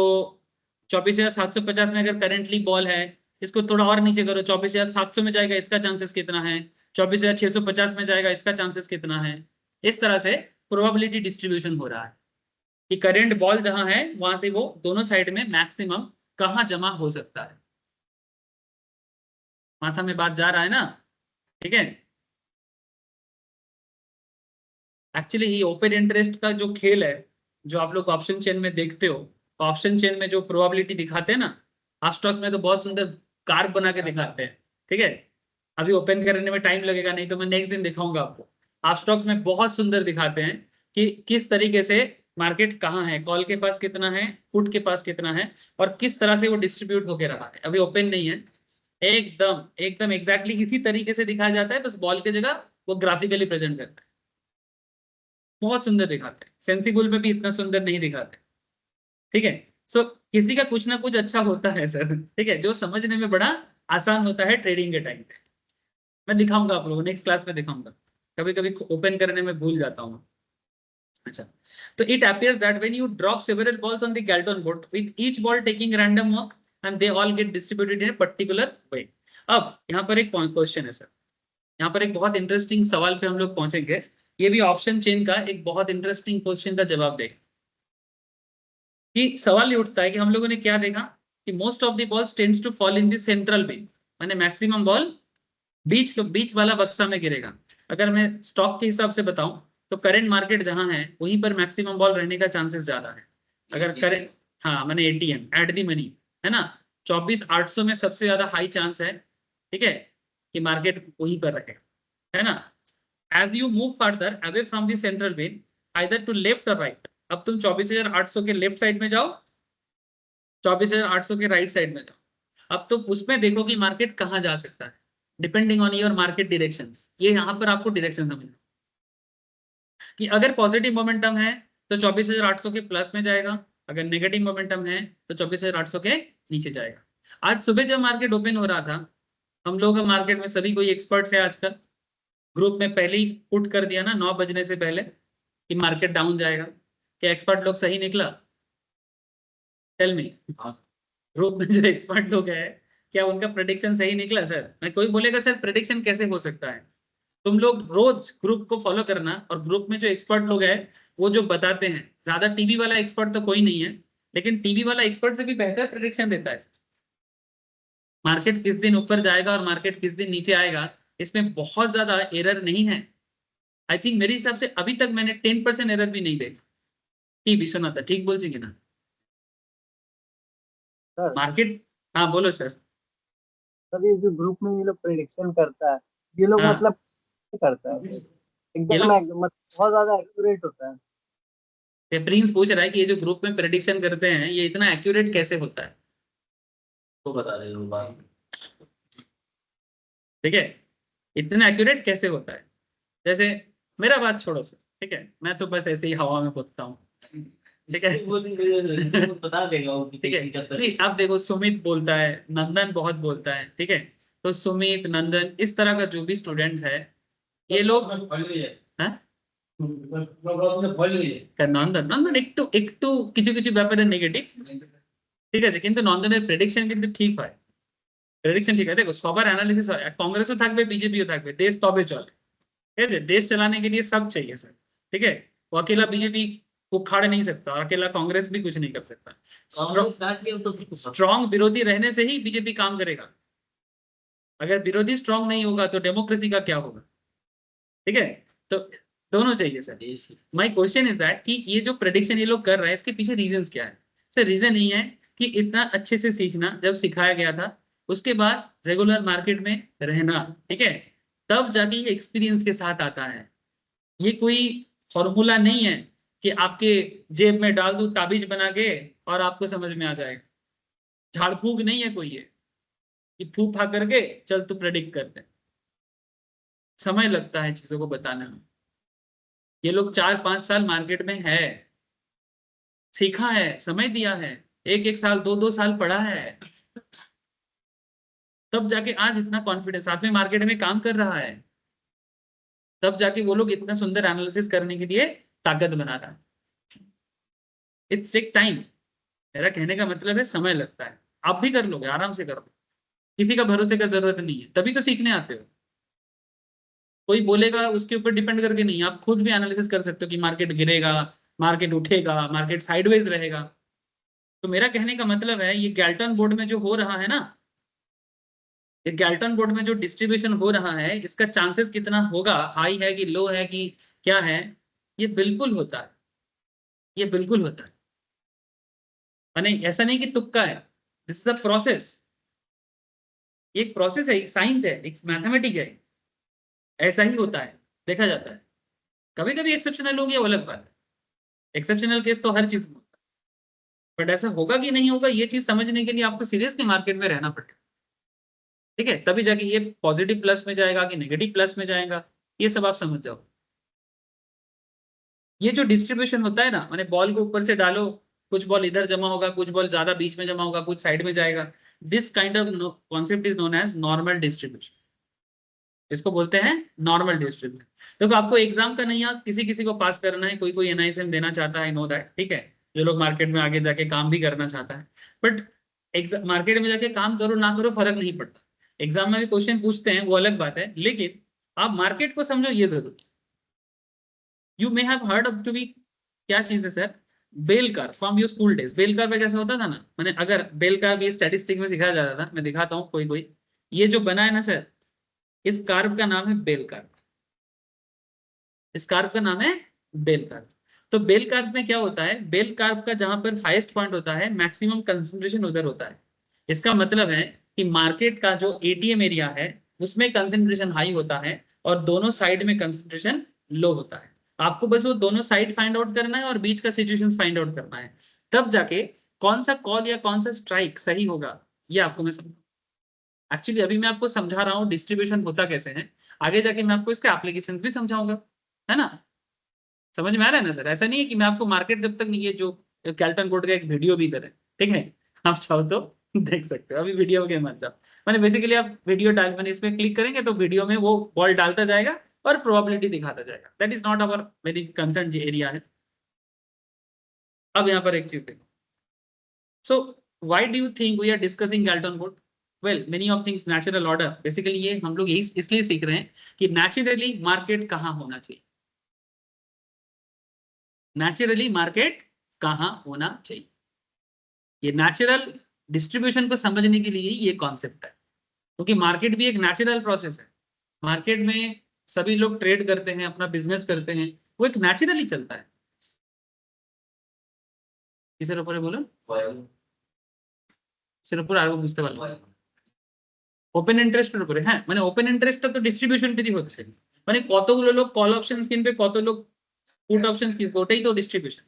24,750 में अगर करेंटली बॉल है, इसको थोड़ा और नीचे करो, 24,700 में जाएगा, इसका चांसेस कितना है, 24,650 में जाएगा, इसका चांसेस कितना है। इस तरह से प्रोबेबिलिटी डिस्ट्रीब्यूशन हो रहा है कि करंट बॉल जहां है वहां से वो दोनों साइड में मैक्सिमम कहां जमा हो सकता है। माथा में बात जा रहा है ना, ठीक है। एक्चुअली ये ओपन इंटरेस्ट का जो खेल है, जो आप लोग ऑप्शन चेन में देखते हो, ऑप्शन चेन में जो प्रोबेबिलिटी दिखाते हैं ना, आप स्टॉक्स में तो बहुत सुंदर कार्व बना के दिखाते हैं, ठीक है। अभी ओपन करने में टाइम लगेगा, नहीं तो मैं नेक्स्ट दिन दिखाऊंगा आपको। आप स्टॉक्स में बहुत सुंदर दिखाते हैं कि किस तरीके से मार्केट कहाँ है, कॉल के पास कितना है, पुट के पास कितना है, और किस तरह से वो डिस्ट्रीब्यूट होके रहा है। अभी ओपन नहीं है, एकदम एकदम एग्जैक्टली इसी तरीके से दिखाया जाता है, बस बॉल की जगह वो ग्राफिकली प्रेजेंट करता है। बहुत सुंदर दिखाते हैं, सेंसिबल में भी इतना सुंदर नहीं दिखाते, ठीक है। सो किसी का कुछ ना कुछ अच्छा होता है सर, ठीक है, जो समझने में बड़ा आसान होता है ट्रेडिंग के टाइम पे। मैं दिखाऊंगा आप लोगों को, नेक्स्ट क्लास में दिखाऊंगा, कभी कभी ओपन करने में भूल जाता हूँ। अच्छा, तो it appears that when you drop several balls on the Galton board, with each ball taking random walk and they all get distributed in a particular way. अब यहाँ पर एक क्वेश्चन है सर, यहाँ पर एक बहुत इंटरेस्टिंग सवाल पे हम लोग पहुंचेंगे। ये भी ऑप्शन चेन का एक बहुत इंटरेस्टिंग क्वेश्चन का जवाब देगा। कि सवाल ये उठता है कि हम लोगों ने क्या देखा कि most of the balls tends to fall in the central bin, माने मैक्सिमम बॉल बीच वाला बक्सा में गिरेगा। अगर मैं स्टॉक के हिसाब से बताऊं तो करंट मार्केट जहां है वहीं पर मैक्सिमम बॉल रहने का चांसेस ज्यादा है। अगर करंट, हाँ मैंने एटीएम एट दी मनी है ना, 24,800 में सबसे ज्यादा हाई चांस है, ठीक है, कि मार्केट वहीं पर रहे, है ना। As you move further away from the central bin either to left और राइट, अब तुम 24,800 के लेफ्ट साइड में जाओ 24,800 के राइट साइड में जाओ। अब तो उसमें देखो कि मार्केट कहाँ जा सकता है, depending on your market directions. ये यहाँ पर आपको डायरेक्शन समझना कि अगर पॉजिटिव मोमेंटम है तो 24,800 के प्लस में जाएगा, अगर नेगेटिव मोमेंटम है तो 24,800 के नीचे जाएगा। आज सुबह जब मार्केट ओपन हो रहा था, हम लोग मार्केट में सभी कोई एक्सपर्ट्स है आजकल, ग्रुप में पहले ही पुट कर दिया ना 9 बजने से पहले कि मार्केट डाउन जाएगा। क्या एक्सपर्ट लोग सही निकला? टेल मी, ग्रुप में जो एक्सपर्ट लोग है क्या उनका प्रेडिक्शन सही निकला? सर मैं, कोई बोलेगा सर प्रेडिक्शन कैसे हो सकता है? तुम लोग रोज ग्रुप को फॉलो करना, और ग्रुप में जो एक्सपर्ट लोग हैं वो जो बताते हैं, ज्यादा टीवी वाला एक्सपर्ट तो कोई नहीं है, लेकिन टीवी वाला एक्सपर्ट से भी बेहतर प्रेडिक्शन देता है। मार्केट किस दिन ऊपर जाएगा और मार्केट किस दिन नीचे आएगा, इसमें बहुत ज्यादा एरर नहीं है। आई थिंक मेरे हिसाब से अभी तक मैंने 10% एरर भी नहीं देखा। ठीक विश्वनाथ, ठीक बोल ना सर मार्केट? हाँ बोलो सर। सर ये जो ग्रुप में ये लोग प्रेडिक्शन करता है, ये लोग हाँ। मतलब क्या करता है? ये एकदम लोग मतलब बहुत ज्यादा एक्यूरेट होता है। प्रिंस पूछ रहा है कि ये जो ग्रुप में प्रेडिक्शन करते हैं ये इतना एक्यूरेट कैसे होता है, तो बता दे दो बात। ठीक है, इतना एक्यूरेट कैसे होता है? जैसे मेरा बात छोड़ो सर, ठीक है, मैं तो बस ऐसे ही हवा में बोलता हूँ, ठीक है। बता देगा वो ठीक है, नहीं आप देखो, सुमित बोलता है, नंदन बहुत बोलता है, ठीक है, तो सुमित, नंदन, इस तरह का जो भी स्टूडेंट है, ये लोग হ্যাঁ নন্দন নন্দন একটু একটু কিছু কিছু ব্যাপারে নেগেটিভ, ঠিক আছে, কিন্তু নন্দনের প্রেডিকশন কিন্তু ঠিক হয়, প্রেডিকশন ঠিক হয়। দেখো সবার অ্যানালিসিস হয়, कांग्रेसও থাকবে बीजेपीও থাকবে, देश তবে চলে, ठीक है, देश चलाने के लिए सब चाहिए सर, ठीक है, वो अकेला बीजेपी उखाड़ नहीं सकता और अकेला कांग्रेस भी कुछ नहीं कर सकता। स्ट्रॉन्ग विरोधी रहने से ही बीजेपी काम करेगा, अगर विरोधी स्ट्रॉन्ग नहीं होगा तो डेमोक्रेसी का क्या होगा, ठीक है, तो दोनों चाहिए sir. My question is that कि ये जो प्रेडिक्शन ये लोग कर रहे हैं इसके पीछे रीजंस क्या है? सर रीजन नहीं है कि इतना अच्छे से सीखना जब सिखाया गया था, उसके बाद रेगुलर मार्केट में रहना, ठीक है, तब जाके ये एक्सपीरियंस के साथ आता है। ये कोई फॉर्मूला नहीं है कि आपके जेब में डाल दूं ताबीज बना के और आपको समझ में आ जाएगा। झाड़ फूक नहीं है कोई ये कि फूक फा करके चल तू प्रेडिक्ट करते। समय लगता है चीजों को बताने में। ये लोग 4-5 साल मार्केट में है, सीखा है, समय दिया है, 1-1 साल 2-2 साल पढ़ा है, तब जाके आज इतना कॉन्फिडेंस, साथ में मार्केट में काम कर रहा है, तब जाके वो लोग इतना सुंदर एनालिसिस करने के लिए ताकत बना रहा है। इट्स टेक टाइम, मेरा कहने का मतलब है समय लगता है। आप भी कर लोगे, आराम से करो, किसी का भरोसे का जरूरत नहीं है, तभी तो सीखने आते हो। कोई बोलेगा उसके ऊपर डिपेंड करके नहीं, आप खुद भी एनालिसिस कर सकते हो कि मार्केट गिरेगा, मार्केट उठेगा, मार्केट साइडवेज रहेगा। तो मेरा कहने का मतलब है ये गैल्टन बोर्ड में जो हो रहा है ना, ये गैल्टन बोर्ड में जो डिस्ट्रीब्यूशन हो रहा है, इसका चांसेस कितना होगा, हाई है कि लो है कि क्या है, ये बिल्कुल होता है, ये बिल्कुल होता है। माने ऐसा नहीं कि तुक्का है, दिस इज अ प्रोसेस, एक प्रोसेस है, एक साइंस है, एक मैथमेटिक है, ऐसा ही होता है, देखा जाता है। कभी कभी एक्सेप्शनल हो गया वो अलग बात है, एक्सेप्शनल केस तो हर चीज में होता है, बट ऐसा होगा कि नहीं होगा ये चीज समझने के लिए आपको सीरियसली मार्केट में रहना पड़ेगा, ठीक है, तभी जाके ये पॉजिटिव प्लस में जाएगा कि नेगेटिव प्लस में जाएगा, ये सब आप समझ जाओ। ये जो डिस्ट्रीब्यूशन होता है ना, माने बॉल को ऊपर से डालो, कुछ बॉल इधर जमा होगा, कुछ बॉल ज्यादा बीच में जमा होगा, कुछ साइड में जाएगा, this kind of concept is known as normal distribution, इसको बोलते हैं नॉर्मल डिस्ट्रीब्यूशन। देखो आपको एग्जाम का नहीं है, किसी किसी को पास करना है, कोई कोई एनआईएसएम देना चाहता है, नो दैट, ठीक है, जो लोग मार्केट में आगे जाके काम भी करना चाहता है, बट मार्केट में जाके काम करो ना करो फर्क नहीं पड़ता, एग्जाम में भी क्वेश्चन पूछते हैं वो अलग बात है, लेकिन आप मार्केट को समझो ये जरूरी। You may have heard of to be, क्या चीज है sir, bell curve from your school days. Bell curve में कैसे होता था ना, मैंने अगर बेल कर्व ये स्टैटिस्टिक में सिखाया जाता था, मैं दिखाता हूँ कोई कोई, ये जो बना है ना सर, इस कर्व का नाम है बेल कर्व, इस कर्व का नाम है बेल कर्व। तो बेल कर्व में क्या होता है, बेल कर्व का जहां पर हाईएस्ट पॉइंट होता है मैक्सिमम कंसंट्रेशन उधर होता है। इसका मतलब है कि मार्केट का जो एटीएम एरिया है उसमें कंसंट्रेशन हाई होता है और दोनों साइड में कंसंट्रेशन लो होता है। आपको बस वो दोनों साइड फाइंड आउट करना है और बीच का सिचुएशन फाइंड आउट करना है, तब जाके कौन सा कॉल या कौन सा स्ट्राइक सही होगा ये आपको मैं एक्चुअली अभी मैं आपको समझा रहा हूँ डिस्ट्रीब्यूशन होता कैसे है, आगे जाके मैं आपको इसके एप्लीकेशंस भी समझाऊंगा, है ना। समझ में आ रहा है ना सर? ऐसा नहीं है कि मैं आपको मार्केट जब तक नहीं, ये जो कैल्टन कोड का एक वीडियो भी इधर है, ठीक है, आप चाहो तो देख सकते हो, अभी वीडियो के मत जाओ। मैंने बेसिकली आप वीडियो डाल, मैंने इसमें क्लिक करेंगे तो वीडियो में वो बॉल डालता जाएगा और प्रोबेबिलिटी दिखाता जाएगा। That is not our very concern area है। अब यहाँ पर एक चीज देखो, so why do you think we are discussing Galton code? Well, many of things natural order, basically ये हम लोग यही इसलिए सीख रहे हैं कि नेचुरली मार्केट कहाँ होना चाहिए, नेचुरली मार्केट कहाँ होना चाहिए। ये नेचुरल डिस्ट्रीब्यूशन को समझने के लिए ये कॉन्सेप्ट है, क्योंकि मार्केट भी एक नेचुरल प्रोसेस है। मार्केट में सभी लोग ट्रेड करते हैं, अपना बिजनेस करते हैं, वो एक नेचुरली चलता है। किसের উপরে বলুন? কিসের উপরে আরো বুঝতে পারলাম? ওপেন ইন্টারেস্টের উপরে। হ্যাঁ, মানে ওপেন ইন্টারেস্টটা তো ডিস্ট্রিবিউশন থেকে হচ্ছে, মানে কতগুলো লোক কল অপশনস কিনবে, কত লোক পুট অপশনস কিনবে, ওটাই তো ডিস্ট্রিবিউশন।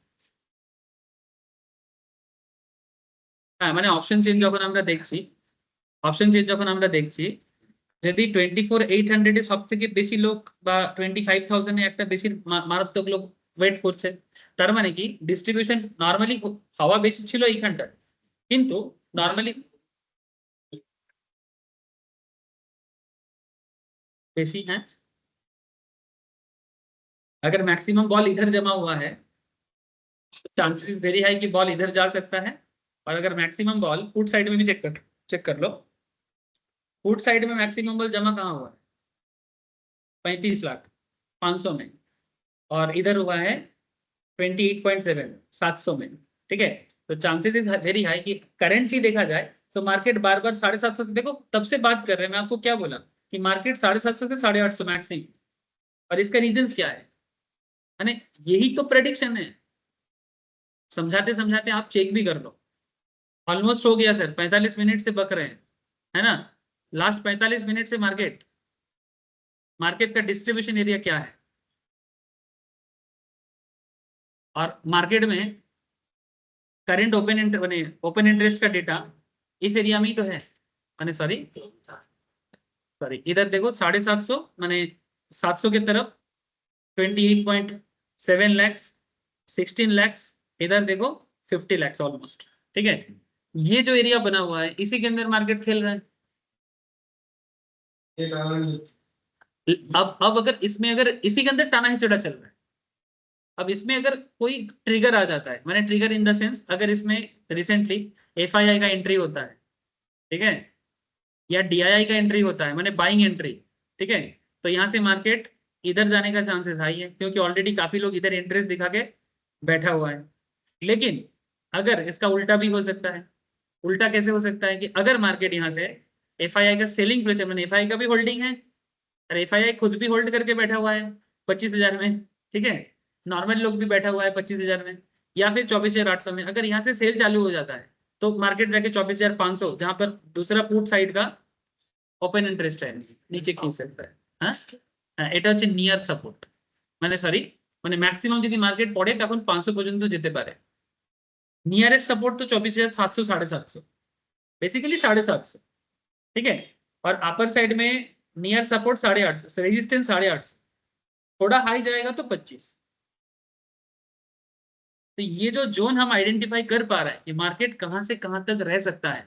হ্যাঁ, মানে অপশন চেঞ্জ যখন আমরা দেখছি, অপশন চেঞ্জ যখন আমরা দেখছি, যদি 24,800 এ সব থেকে বেশি লোক বা 25,000 এ একটা বেশি মারাত্মক লোক ওয়েট করছে, তার মানে কি ডিস্ট্রিবিউশন নরমালি হওয়া বেশি ছিল এইখানটা, কিন্তু নরমালি बेसी है। अगर मैक्सिमम बॉल इधर जमा हुआ है तो चांसेस वेरी हाई कि बॉल इधर जा सकता है। और अगर मैक्सिमम बॉल फुट साइड में भी चेक कर लो, फुट साइड में मैक्सिमम बॉल जमा कहाँ हुआ है? 35,500 में, और इधर हुआ है 28.7 700 में, ठीक है। तो चांसेस इज वेरी हाई कि करेंटली देखा जाए तो मार्केट बार बार 750 से, देखो तब से बात कर रहे हैं, मैं आपको क्या बोला कि मार्केट 750 से 850 मैक्सिमम, और इसका रीजन क्या है? यानी यही तो प्रेडिक्शन है। समझाते समझाते आप चेक भी कर लो, ऑलमोस्ट हो गया सर, 45 मिनट से बक रहे हैं, है ना। लास्ट 45 मिनट से मार्केट का डिस्ट्रीब्यूशन एरिया क्या है, और मार्केट में करंट ओपन इंटरेस्ट का डेटा इस एरिया में ही तो है, माने सॉरी इधर देखो 750, माने 700 की तरफ 28.7 लाख, 16 लाख, इधर देखो 50 लाख ऑलमोस्ट, ठीक है। ये जो एरिया बना हुआ है इसी के अंदर मार्केट खेल रहा है। अब अगर इसमें, अगर इसी के अंदर टाना ही चढ़ा चल रहा है, अब इसमें अगर कोई ट्रिगर आ जाता है, मैंने ट्रिगर इन द सेंस, अगर इसमें रिसेंटली FII का एंट्री होता है, ठीक है, या DII का एंट्री होता है, मैंने बाइंग एंट्री, ठीक है, तो यहाँ से मार्केट इधर जाने का चांसेस हाई है, क्योंकि ऑलरेडी काफी लोग इधर इंटरेस्ट दिखा के बैठा हुआ है। लेकिन अगर इसका उल्टा भी हो सकता है। उल्टा कैसे हो सकता है कि अगर मार्केट यहाँ से FII का सेलिंग प्रेशर, मैंने FII का भी होल्डिंग है, और FII खुद भी होल्ड करके बैठा हुआ है 25,000 में, ठीक है, नॉर्मल लोग भी बैठा हुआ है 25,000 में, या फिर 24,800 में। अगर यहाँ से सेल चालू हो जाता है तो मार्केट जाके 24,500, जहां पर दूसरा पुट साइड का ओपन इंटरेस्ट है, नीचे खींच सकता है। हाँ, এটা হচ্ছে নিয়ার সাপোর্ট, মানে সরি, মানে ম্যাক্সিমাম যদি মার্কেট পড়ে তখন 500 পর্যন্ত যেতে পারে। নিয়ারেস্ট সাপোর্ট तो 24,700 750, बेसिकली 750, ठीक है। और अपर साइड में नियर सपोर्ट 850, रेजिस्टेंस 850, थोड़ा हाई जाएगा तो 25। तो ये जो जोन हम आइडेंटिफाई कर पा रहे हैं कि मार्केट कहां से कहां तक रह सकता है,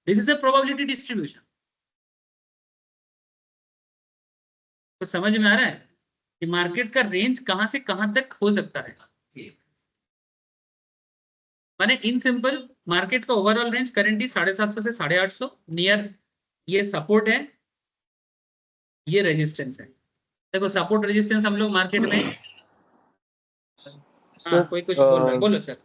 this is a probability distribution. तो समझ में आ रहा है कि मार्केट का रेंज कहां से कहां तक हो सकता है। माने इन सिंपल, मार्केट का ओवरऑल रेंज करेंटली 750 से 850, नियर ये सपोर्ट है, ये रेजिस्टेंस है। देखो सपोर्ट रेजिस्टेंस हम लोग मार्केट में, सर कोई कुछ बोल रहा है, बोलो सर।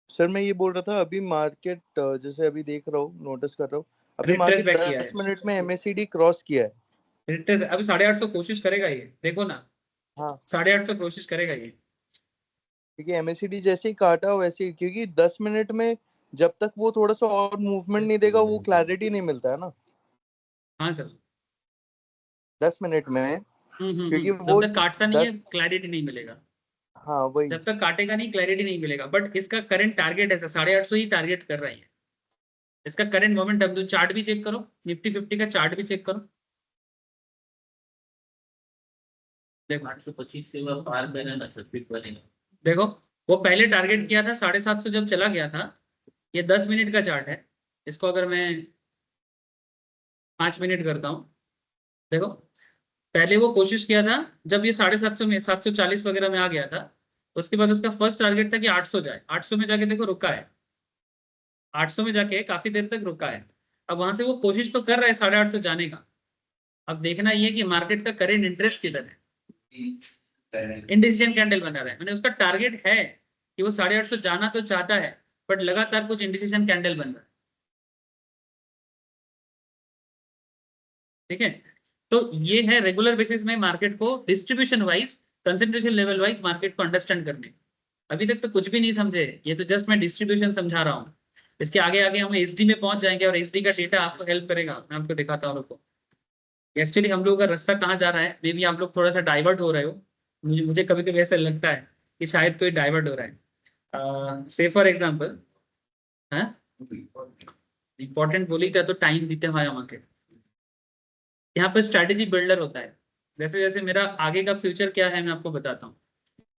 सर मैं ये बोल रहा था, अभी मार्केट जैसे अभी देख रहा हूँ, नोटिस कर रहा हूँ, अभी रिट्रेस मार्केट बैक किया 10 है, मिनट में MACD क्रॉस किया है। रिट्रेस अभी 850 कोशिश करेगा ये, देखो ना, हाँ 850 कोशिश करेगा ये, क्योंकि MACD जैसे ही काटा वैसे ही, क्योंकि 10 मिनट में जब तक वो थोड़ा सा और मूवमेंट नहीं देगा वो क्लैरिटी नहीं मिलता है ना। हाँ सर, 10 मिनट में क्योंकि वो जब तक काटता नहीं है 10, क्लैरिटी नहीं मिलेगा। हाँ वही। जब तक काटेगा नहीं क्लैरिटी नहीं मिलेगा। बट इसका करंट टारगेट ऐसा 850 ही टारगेट कर रही है। इसका करंट मोमेंटम तुम चार्ट भी चेक करो, निफ्टी 50 का चार्ट भी चेक करो। देखो 825 से वो पार करें ना सर्किट बनेगा। देखो वो पहले टारगेट किया था 750 जब चला गया था। ये 10 मिनट का चार्ट है। इसको अगर मैं 5 मिनट करता हूँ, देखो पहले वो कोशिश किया था जब ये 750 में 740 वगैरह में आ गया था। उसके बाद उसका फर्स्ट टारगेट था कि 800 जाए। 800 में जाके देखो रुका है, 800 में जाके काफी देर तक रुका है। अब वहां से वो कोशिश तो कर रहा है 850 जाने का। अब देखना ये कि मार्केट का करेंट इंटरेस्ट किधर है। इंडिसीजन कैंडल बना रहा है, मैंने उसका टारगेट है कि वो 850 जाना तो चाहता है, बट लगातार कुछ इंडिसीजन कैंडल बन रहा है। ठीक है, तो ये है रेगुलर बेसिस में मार्केट को distribution wise, concentration level wise market को अंडरस्टैंड करने। अभी तक तो कुछ भी नहीं समझे, ये तो जस्ट मैं डिस्ट्रीब्यूशन समझा रहा हूँ। इसके आगे आगे हम एसडी में पहुंच जाएंगे और एसडी का डेटा आपको हेल्प करेगा। मैं आपको दिखाता हूँ, रुको। एक्चुअली हम लोगों का रास्ता कहाँ जा रहा है, मे बी आप लोग थोड़ा सा डाइवर्ट हो रहे हो। मुझे कभी कभी ऐसा लगता है कि शायद कोई डाइवर्ट हो रहा है। से फॉर एग्जाम्पल है इंपॉर्टेंट बोली तो टाइम दीते हुए मार्केट। यहाँ पर स्ट्रैटेजी बिल्डर होता है। जैसे जैसे मेरा आगे का फ्यूचर क्या है मैं आपको बताता हूँ।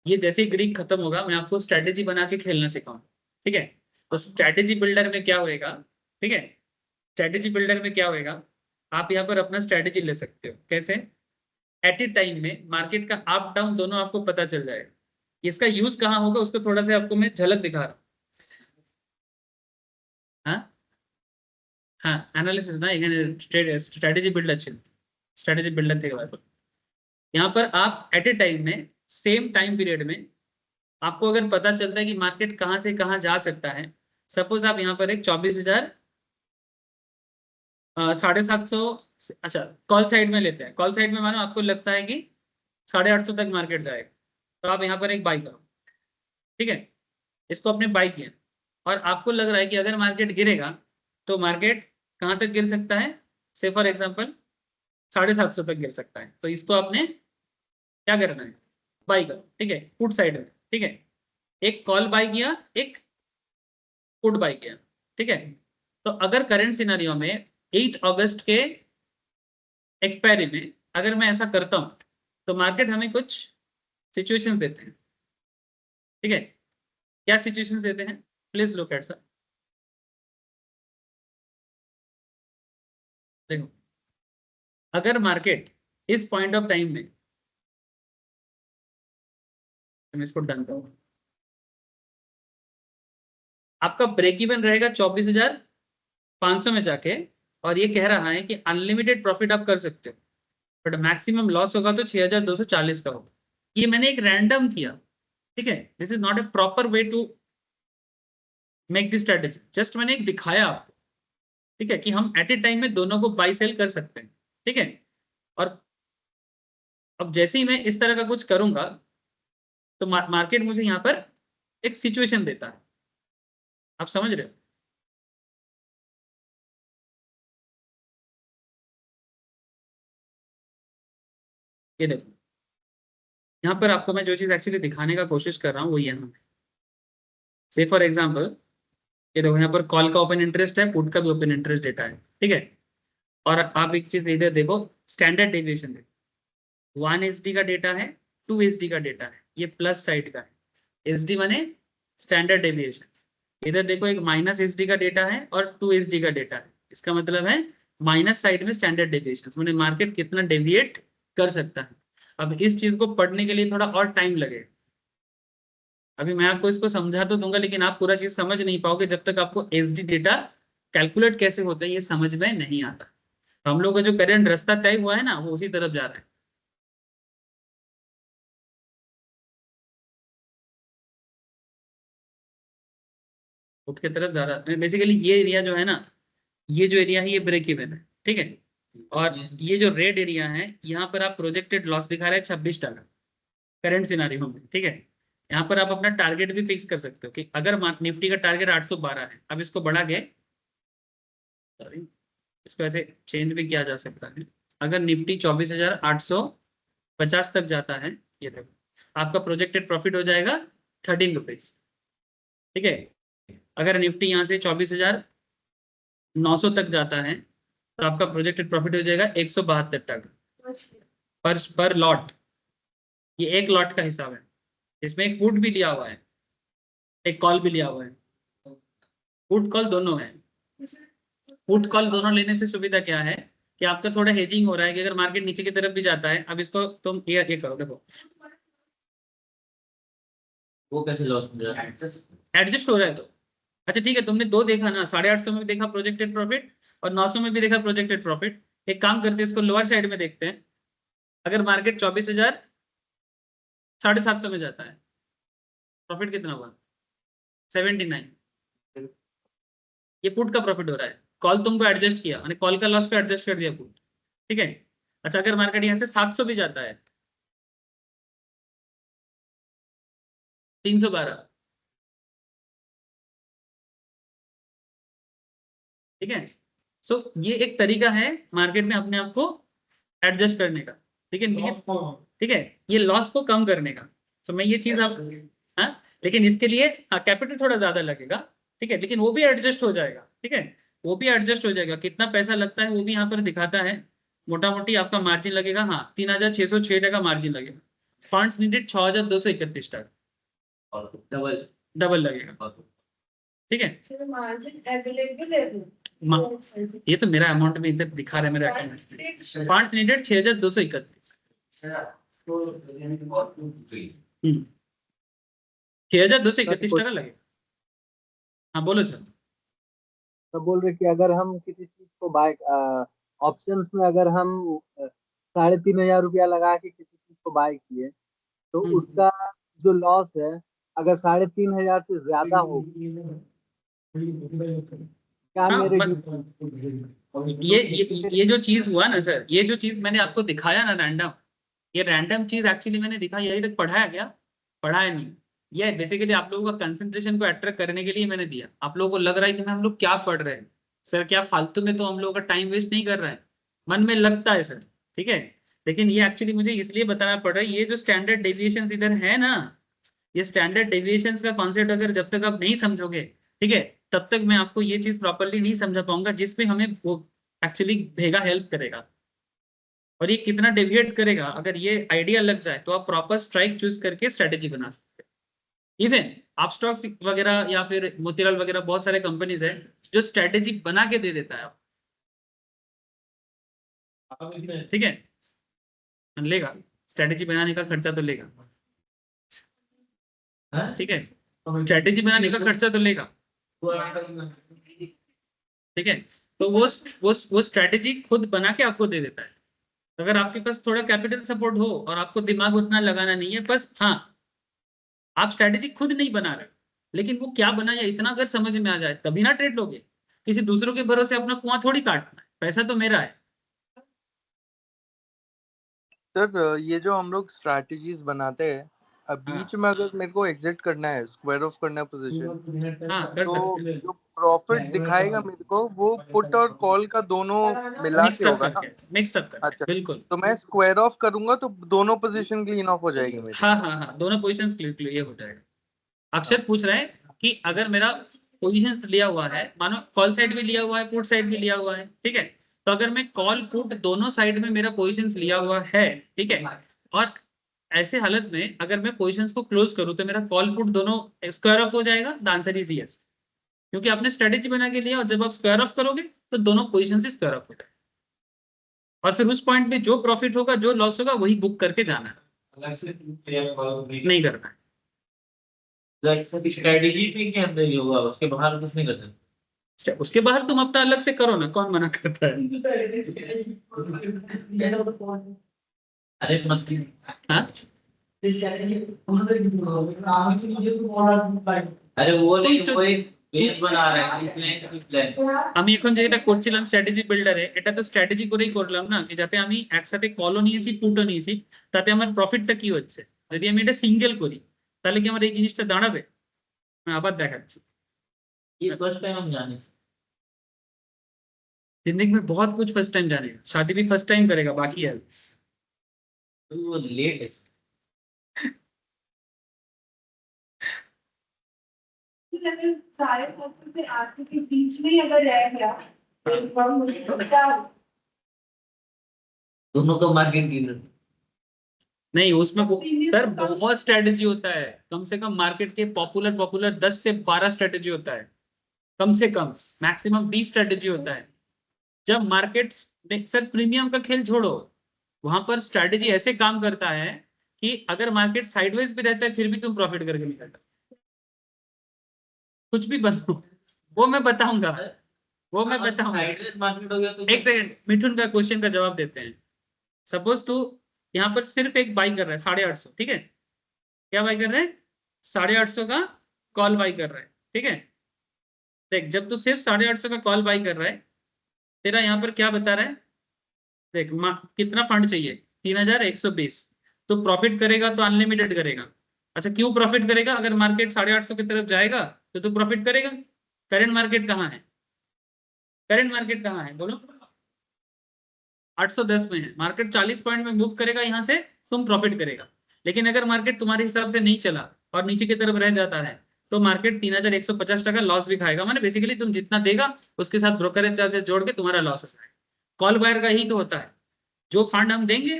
ये जैसे ग्रीक खत्म होगा मैं आपको स्ट्रैटेजी बना के खेलना सिखाऊं। ठीक है, तो स्ट्रैटेजी बिल्डर में क्या होएगा, ठीक है, स्ट्रैटेजी बिल्डर में क्या होएगा, आप यहाँ पर अपना स्ट्रैटेजी ले सकते हो। कैसे? एट ए टाइम में मार्केट का अप डाउन दोनों आपको पता चल जाएगा। इसका यूज कहाँ होगा उसको थोड़ा सा आपको मैं झलक दिखा रहा हूँ। हाँ हाँ, एनालिसिस ना स्ट्रैटेजी बिल्डर ছিল, स्ट्रैटेजी बिल्डर থেকে বার করো। यहाँ पर आप एट ए टाइम में सेम टाइम पीरियड में आपको अगर पता चलता है कि मार्केट कहाँ से कहाँ जा सकता है। सपोज आप यहाँ पर एक 24,000 750, अच्छा कॉल साइड में लेते हैं। कॉल साइड में मानो आपको लगता है कि 850 तक मार्केट जाएगा, तो आप यहाँ पर एक बाई करो। ठीक है, इसको अपने बाई किया और आपको लग रहा है कि अगर मार्केट गिरेगा तो मार्केट कहाँ तक गिर सकता है, से फॉर एग्जाम्पल 750 तक गिर सकता है। तो इसको आपने क्या करना है, बाई करो। ठीक है, पुट साइड में। ठीक है, एक कॉल बाई किया, एक पुट बाई किया। ठीक है, तो अगर करंट सिनेरियो में 8 अगस्त के एक्सपायरी में अगर मैं ऐसा करता हूं तो मार्केट हमें कुछ सिचुएशन देते हैं। ठीक है, क्या सिचुएशन देते हैं, प्लीज लुक एट सर। देखो अगर मार्केट इस पॉइंट ऑफ टाइम में, हम इसको डन करो, आपका ब्रेक इवन रहेगा 24,500 में जाके, और ये कह रहा है कि अनलिमिटेड प्रॉफिट आप कर सकते हो, बट मैक्सिमम लॉस होगा तो 6,240 का होगा। ये मैंने एक रैंडम किया। ठीक है, this is not a proper way to make this strategy, just मैंने एक दिखाया आपको। ठीक है, कि हम एट ए टाइम में दोनों को बाई सेल कर सकते हैं। ठीक है, और अब जैसे ही मैं इस तरह का कुछ करूंगा तो मार्केट मुझे यहाँ पर एक सिचुएशन देता है। आप समझ रहे हो? ये देखो यहाँ पर आपको मैं जो चीज एक्चुअली दिखाने का कोशिश कर रहा हूँ वो यहाँ है। से फॉर एग्जाम्पल ये देखो, यहाँ पर कॉल का ओपन इंटरेस्ट है, पुट का भी ओपन इंटरेस्ट डेटा है। ठीक है, और आप एक चीज इधर देखो, स्टैंडर्ड डेविएशन देखो, 1 SD का डेटा है, 2 SD का डेटा है, ये प्लस साइड का है। SD माने स्टैंडर्ड डेविएशन। इधर देखो एक माइनस SD का डेटा है और 2 SD का डेटा है। इसका मतलब है माइनस साइड में स्टैंडर्ड डेविएशन, माने मार्केट कितना डेविएट कर सकता है। अब इस चीज को पढ़ने के लिए थोड़ा और टाइम लगेगा। अभी मैं आपको इसको समझा तो दूंगा लेकिन आप पूरा चीज समझ नहीं पाओगे जब तक आपको SD डेटा कैलकुलेट कैसे होता है ये समझ में नहीं आता। हम लोग का जो करंट रास्ता तय हुआ है ना वो उसी तरफ जा रहा है। पुट की तरफ जा रहा है। बेसिकली ये एरिया जो है ना, ये जो एरिया है ये ब्रेक इवन है। ठीक है, और ये जो रेड एरिया है यहाँ पर आप प्रोजेक्टेड लॉस दिखा रहे हैं 26% करंट सिनारियो में। ठीक है, यहाँ पर आप अपना टारगेट भी फिक्स कर सकते हो कि अगर निफ्टी का टारगेट 812 है, अब इसको बढ़ा के, सॉरी इसको ऐसे चेंज भी किया जा सकता है। अगर निफ्टी 24,850 तक जाता है, ये देखो आपका प्रोजेक्टेड प्रॉफिट हो जाएगा 13 रुपीज। ठीक है, अगर निफ्टी यहाँ से 24,900 तक जाता है तो आपका प्रोजेक्टेड प्रॉफिट हो जाएगा 172 टका पर लॉट। ये एक लॉट का हिसाब है, इसमें एक पुट भी लिया हुआ है, एक कॉल भी लिया हुआ है। पुट कॉल दोनों है। पुट कॉल दोनों लेने से सुविधा क्या है कि आपका थोड़ा हेजिंग हो रहा है कि अगर मार्केट नीचे की तरफ भी जाता है, अब इसको तुम ये करो, देखो वो कैसे लॉस हो रहा है? एडजस्ट हो रहा है तो अच्छा ठीक है। तुमने दो देखा ना, 850 में भी देखा प्रोजेक्टेड प्रॉफिट और 900 में भी देखा प्रोजेक्टेड प्रॉफिट। एक काम करते हैं, इसको लोअर साइड में देखते हैं। अगर मार्केट 24,750 में जाता है, प्रॉफिट कितना हुआ? 79। ये पुट का प्रॉफिट हो रहा है, कॉल तुमको एडजस्ट किया, मैंने कॉल का लॉस को एडजस्ट कर दिया पुट। ठीक है, अच्छा अगर मार्केट यहाँ से 700 भी जाता है, 312। ठीक है, सो ये एक तरीका है मार्केट में अपने आप को एडजस्ट करने का। ठीक है, ठीक है, ये लॉस को कम करने का। सो मैं ये चीज आप हाँ, लेकिन इसके लिए हाँ कैपिटल थोड़ा ज्यादा लगेगा। ठीक है, लेकिन वो भी एडजस्ट हो जाएगा। ठीक है, वो भी एडजस्ट हो जाएगा। कितना पैसा लगता है वो भी यहाँ पर दिखाता है। मोटा मोटी आपका मार्जिन लगेगा, हाँ 3,606 टका मार्जिन लगेगा। फंड्स नीडेड 6,231 टका, और डबल डबल लगेगा। ठीक है, मार्जिन अवेलेबल है ये तो मेरा अमाउंट में इधर दिखा रहा है मेरा अकाउंट। Funds needed 6,231। 6,231 टका लगेगा। हाँ बोलो सर। तो बोल रहे कि अगर हम किसी चीज को बाय ऑप्शंस में अगर हम 3,500 रुपया लगा के किसी चीज को बाय किए तो उसका जो लॉस है अगर 3,500 से ज्यादा हो क्या हाँ, मेरे ये जो चीज हुआ ना सर, ये जो चीज मैंने आपको दिखाया ना रैंडम, ये रैंडम चीज एक्चुअली मैंने दिखाई, यही तक पढ़ाया क्या? पढ़ाया नहीं। ये बेसिकली आप लोगों का कंसंट्रेशन को अट्रैक्ट करने के लिए मैंने दिया। आप लोगों को लग रहा है कि हम लोग क्या पढ़ रहे हैं सर, क्या फालतू में, तो हम लोगों का टाइम वेस्ट नहीं कर रहा है, मन में लगता है सर। ठीक है, लेकिन ये एक्चुअली मुझे इसलिए बताना पड़ रहा है, ये जो स्टैंडर्ड डेविएशन इधर है ना, ये स्टैंडर्ड डेविएशन का कॉन्सेप्ट अगर जब तक आप नहीं समझोगे, ठीक है, तब तक मैं आपको ये चीज प्रॉपरली नहीं समझा पाऊंगा जिसमें हमें वो एक्चुअली भेगा हेल्प करेगा। और ये कितना डेविएट करेगा, अगर ये आइडिया लग जाए तो आप प्रॉपर स्ट्राइक चूज करके स्ट्रेटेजी बना सकते हैं। इवन आप स्टॉक्स वगैरह या फिर मोतीलाल वगैरह बहुत सारे कंपनीज है जो स्ट्रेटेजी बना के दे देता है आप। ठीक है, लेगा स्ट्रेटेजी बनाने का खर्चा तो लेगा। ठीक है, स्ट्रेटेजी बनाने का खर्चा तो लेगा। ठीक है, तो वो स्ट्रेटेजी खुद बना के आपको दे देता है। अगर आपके पास थोड़ा कैपिटल सपोर्ट हो और आपको दिमाग उतना लगाना नहीं है, बस हाँ आप स्ट्रेटेजी खुद नहीं बना रहे, लेकिन वो क्या बनाया इतना अगर समझ में आ जाए तभी ना ट्रेड लोगे। किसी दूसरों के भरोसे अपना कुआं थोड़ी काटना है, पैसा तो मेरा है। सर ये जो हम लोग स्ट्रैटेजीज बनाते हैं, अब बीच में अगर मेरे को एग्जिट करना है, स्क्वायर ऑफ करना है पोजीशन, हाँ कर तो सकते हैं, जो प्रॉफिट दिखाएगा मेरे को वो पुट और कॉल का दोनों मिला के होगा ना? मिक्स अप करके अच्छा, बिल्कुल। तो मैं स्क्वायर ऑफ करूंगा तो दोनों पोजीशन क्लीन ऑफ हो जाएगी मेरी। हाँ हाँ हाँ, दोनों पोजिशन क्लियर हो जाएगा। अक्षर पूछ रहा है कि अगर मेरा पोजीशन लिया हुआ है, मानो कॉल साइड भी लिया हुआ है, पुट साइड भी लिया हुआ है, ठीक है, तो अगर मैं कॉल पुट दोनों साइड में मेरा पोजीशन लिया हुआ है, ठीक है, और ऐसे हालत में अगर मैं पोजीशंस को क्लोज करूं तो मेरा कॉल पुट दोनों स्क्वायर ऑफ हो जाएगा। द आंसर इज यस, क्योंकि आपने स्ट्रेटेजी बना के लिया और जब आप स्क्वायर ऑफ करोगे तो दोनों पोजीशन से स्क्वायर ऑफ हो जाएगा। और फिर उस पॉइंट पे जो प्रॉफिट होगा जो लॉस होगा वही बुक करके जाना है, नहीं करना है। स्ट्रेटेजी पे के अंदर ही होगा, उसके बाहर कुछ नहीं करते। उसके बाहर तुम अपना अलग से करो ना, कौन मना करता है? अरे मत हाँ अरे वो नहीं, वो एक बेस बना रहा है इसलिए प्लान। আমি এখন যেটা করছিলাম স্ট্র্যাটেজি বিল্ডারে, এটা তো স্ট্র্যাটেজি করেই করলাম না, कि যাতে আমি একসাথে কলও নিয়েছি পুটও নিয়েছি, তাতে আমার প্রফিটটা কি হচ্ছে। যদি আমি এটা সিঙ্গেল করি তাহলে কি আমার এই জিনিসটা দাঁড়াবে? मैं আবার দেখাচ্ছি। ये फर्स्ट टाइम हम जाने, जिंदगी में बहुत कुछ फर्स्ट टाइम जानेगा, शादी भी फर्स्ट टाइम करेगा, बाकी है। तो वो लेट है। अगर 7.5 से 8 के बीच में अगर रह गया तो थोड़ा मुश्किल क्या हो? दोनों तो मार्केट गिर नहीं उसमें सर बहुत स्ट्रेटेजी होता है, कम से कम मार्केट के पॉपुलर 10 से 12 स्ट्रेटेजी होता है, कम से कम मैक्सिमम 20 स्ट्रेटेजी होता है। जब मार्केट सर प्रीमियम का खेल छोड़ो, वहां पर स्ट्रेटेजी ऐसे काम करता है कि अगर मार्केट साइडवेज भी रहता है फिर भी तुम प्रॉफिट करके निकलता, कुछ भी बनो, वो मैं बताऊंगा, वो मैं बताऊंगा। मार्केट हो गया तो एक सेकंड, मिठुन का क्वेश्चन का जवाब देते हैं। सपोज तू यहाँ पर सिर्फ एक बाई कर रहा है 850, ठीक है, क्या बाई कर रहा है 850 का कॉल बाई कर रहा है, ठीक है। देख जब तू सिर्फ 850 का कॉल बाई कर रहा है, तेरा यहाँ पर क्या बता रहा है, देख कितना फंड चाहिए 3120, तो प्रॉफिट करेगा तो अनलिमिटेड करेगा। अच्छा क्यों प्रॉफिट करेगा, अगर मार्केट 850 की तरफ जाएगा तो तू प्रॉफिट करेगा। करंट मार्केट कहाँ है, करंट मार्केट कहाँ है बोलो, 810 में है। मार्केट 40 पॉइंट में मूव करेगा यहाँ से, तुम प्रॉफिट करेगा। लेकिन अगर मार्केट तुम्हारे हिसाब से नहीं चला और नीचे की तरफ रह जाता है तो मार्केट 3150 टका लॉस भी खाएगा। माने बेसिकली तुम जितना देगा उसके साथ ब्रोकरेज चार्जेस जोड़ के तुम्हारा लॉस होता है। कॉल बायर का ही तो होता है, जो फंड हम देंगे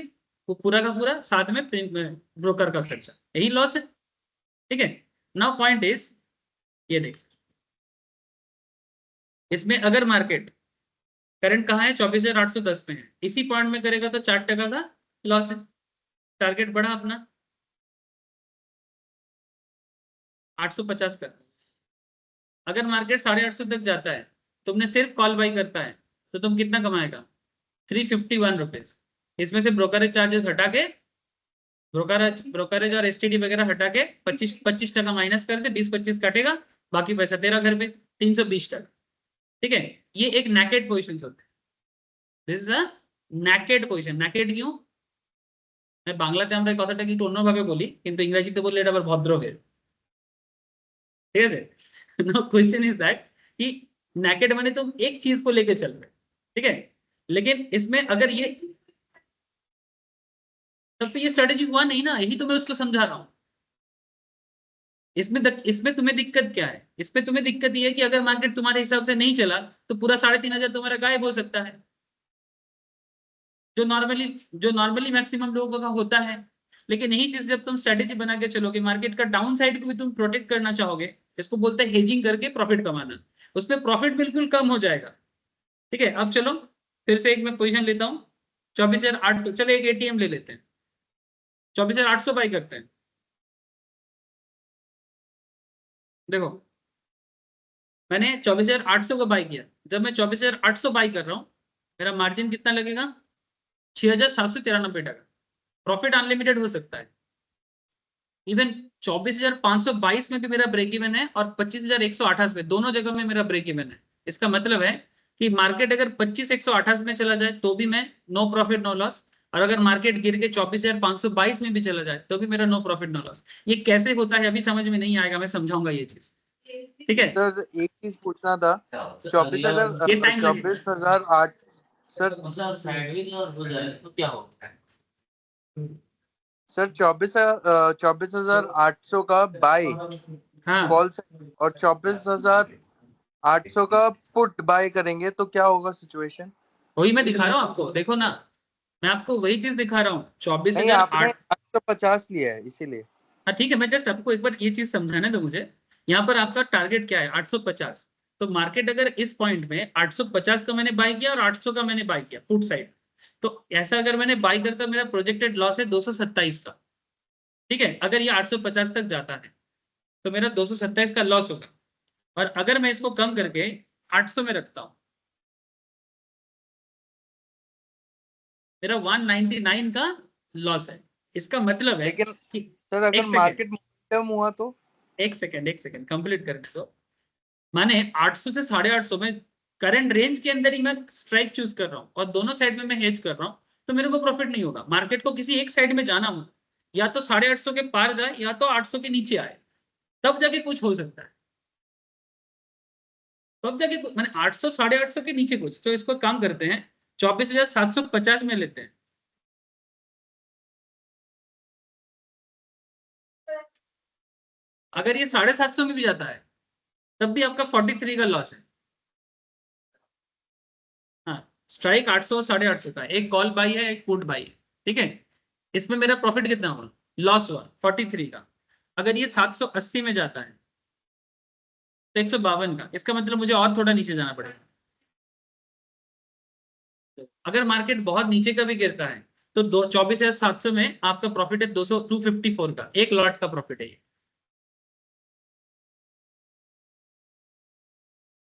वो पूरा का पूरा, साथ में ब्रोकर का खर्चा, यही लॉस है, ठीक है। नाउ पॉइंट इज ये देख, इसमें अगर मार्केट करंट कहाँ है 24,810 में है, इसी पॉइंट में करेगा तो 4 टका का लॉस है। टारगेट बढ़ा अपना 850 का। अगर मार्केट 850 तक जाता है, तुमने सिर्फ कॉल बाई करता है, तो तुम कितना कमाएगा 351 रुपीज। इसमें से ब्रोकरेज चार्जेस हटा के, ब्रोकरेज और एसटीडी वगैरह हटा के 25 टका माइनस कर दे, 20-25 कटेगा, बाकी पैसा तेरा घर पे 320 टका, ठीक है। ये एक नैकेड पोजिशन होता है, this is a naked position. Naked क्यों, বাংলাতে আমরা এই কথাটা একটু অন্যভাবে বলি, কিন্তু ইংরেজিতে বললে এটা আবার ভদ্র হয়ে, ঠিক আছে। नाउ क्वेश्चन इज दैट कि नैकेड माने तुम एक चीज को लेके चल रहे, ठीक है, लेकिन इसमें अगर ये, तब तो ये स्ट्रेटेजी हुआ नहीं ना, यही तो मैं उसको समझा रहा हूं। इसमें तुम्हें दिक्कत क्या है, इसमें तुम्हें दिक्कत ये है कि अगर मार्केट तुम्हारे हिसाब से नहीं चला तो पूरा 3500 तुम्हारा गायब हो सकता है, जो नॉर्मली मैक्सिमम लोगों का होता है। लेकिन यही चीज जब तुम स्ट्रेटेजी बना के चलोगे, मार्केट का डाउन साइड को भी तुम प्रोटेक्ट करना चाहोगे, जिसको बोलते हैं हेजिंग करके प्रॉफिट कमाना, उसमें प्रॉफिट बिल्कुल कम हो जाएगा, ठीक है। अब चलो फिर से एक मैं पोजीशन लेता हूँ 24,800, चले एक एटीएम ले लेते हैं, 24,800 बाई करते हैं। देखो मैंने 24,800 का बाई किया, जब मैं 24,800 बाई कर रहा हूँ मेरा मार्जिन कितना लगेगा 6,793 टका। प्रॉफिट अनलिमिटेड हो सकता है, इवन 24,522 में भी मेरा ब्रेक इवन है और 25,128 में, दोनों जगह में मेरा ब्रेक इवन है। इसका मतलब है कि मार्केट अगर 25,128 में चला जाए तो भी मैं नो प्रॉफिट नो लॉस, और अगर मार्केट गिर के 24,522 में भी चला जाए तो भी मेरा नो प्रॉफिट नो लॉस। ये कैसे होता है अभी समझ में नहीं आएगा, मैं समझाऊंगा ये चीज, ठीक है। सर एक चीज पूछना था, ये टाइम लगेगा। 24,008 सर साइडवेज और हो जाए तो क्या होगा। सर 24,800 का बाय हाँ कॉल और 24,800 का पुट बाय करेंगे तो क्या होगा सिचुएशन। वही मैं दिखा रहा हूँ आपको, देखो ना, मैं आपको वही चीज दिखा रहा हूँ। नहीं आपने 24,800, 850 लिया है इसीलिए। हाँ ठीक है, मैं जस्ट आपको एक बार ये चीज समझाने दो मुझे। यहाँ पर आपका टारगेट क्या है 850, तो मार्केट अगर इस पॉइंट में 850 का मैंने बाय किया और 800 का मैंने बाय किया फुट साइड, तो ऐसा अगर मैंने बाय करता मेरा प्रोजेक्टेड लॉस है 227 का, ठीक है। अगर ये 850 तक जाता है तो मेरा 227 का लॉस होगा, और अगर मैं इसको कम करके 800 में रखता हूँ मेरा 199 का लॉस है। इसका मतलब है लेकिन कि सर अगर मार्केट मोमेंटम हुआ तो, एक सेकंड कंप्लीट करने दो। माने 800 से 850 में करंट रेंज के अंदर ही मैं स्ट्राइक चूज कर रहा हूँ और दोनों साइड में मैं हेज कर रहा हूँ, तो मेरे को प्रॉफिट नहीं होगा। मार्केट को किसी एक साइड में जाना हो, या तो 850 के पार जाए या तो 800 के नीचे आए, तब जाके कुछ हो सकता है, तब जाके मैंने 800 850 के नीचे कुछ, तो इसको काम करते हैं 24,750 में लेते हैं। अगर ये 750 में भी जाता है तब भी आपका 43 का लॉस है। हाँ, स्ट्राइक 800 850 का, एक कॉल बाई है, एक पुट बाई है, ठीक है। इसमें मेरा प्रॉफिट कितना हुआ, लॉस हुआ 43 का। अगर ये 780 में जाता है तो 152 का, इसका मतलब मुझे और थोड़ा नीचे जाना पड़ेगा। अगर मार्केट बहुत नीचे का भी गिरता है तो 24,700 में आपका प्रॉफिट है 254 का, एक लॉट का प्रॉफिट है ये,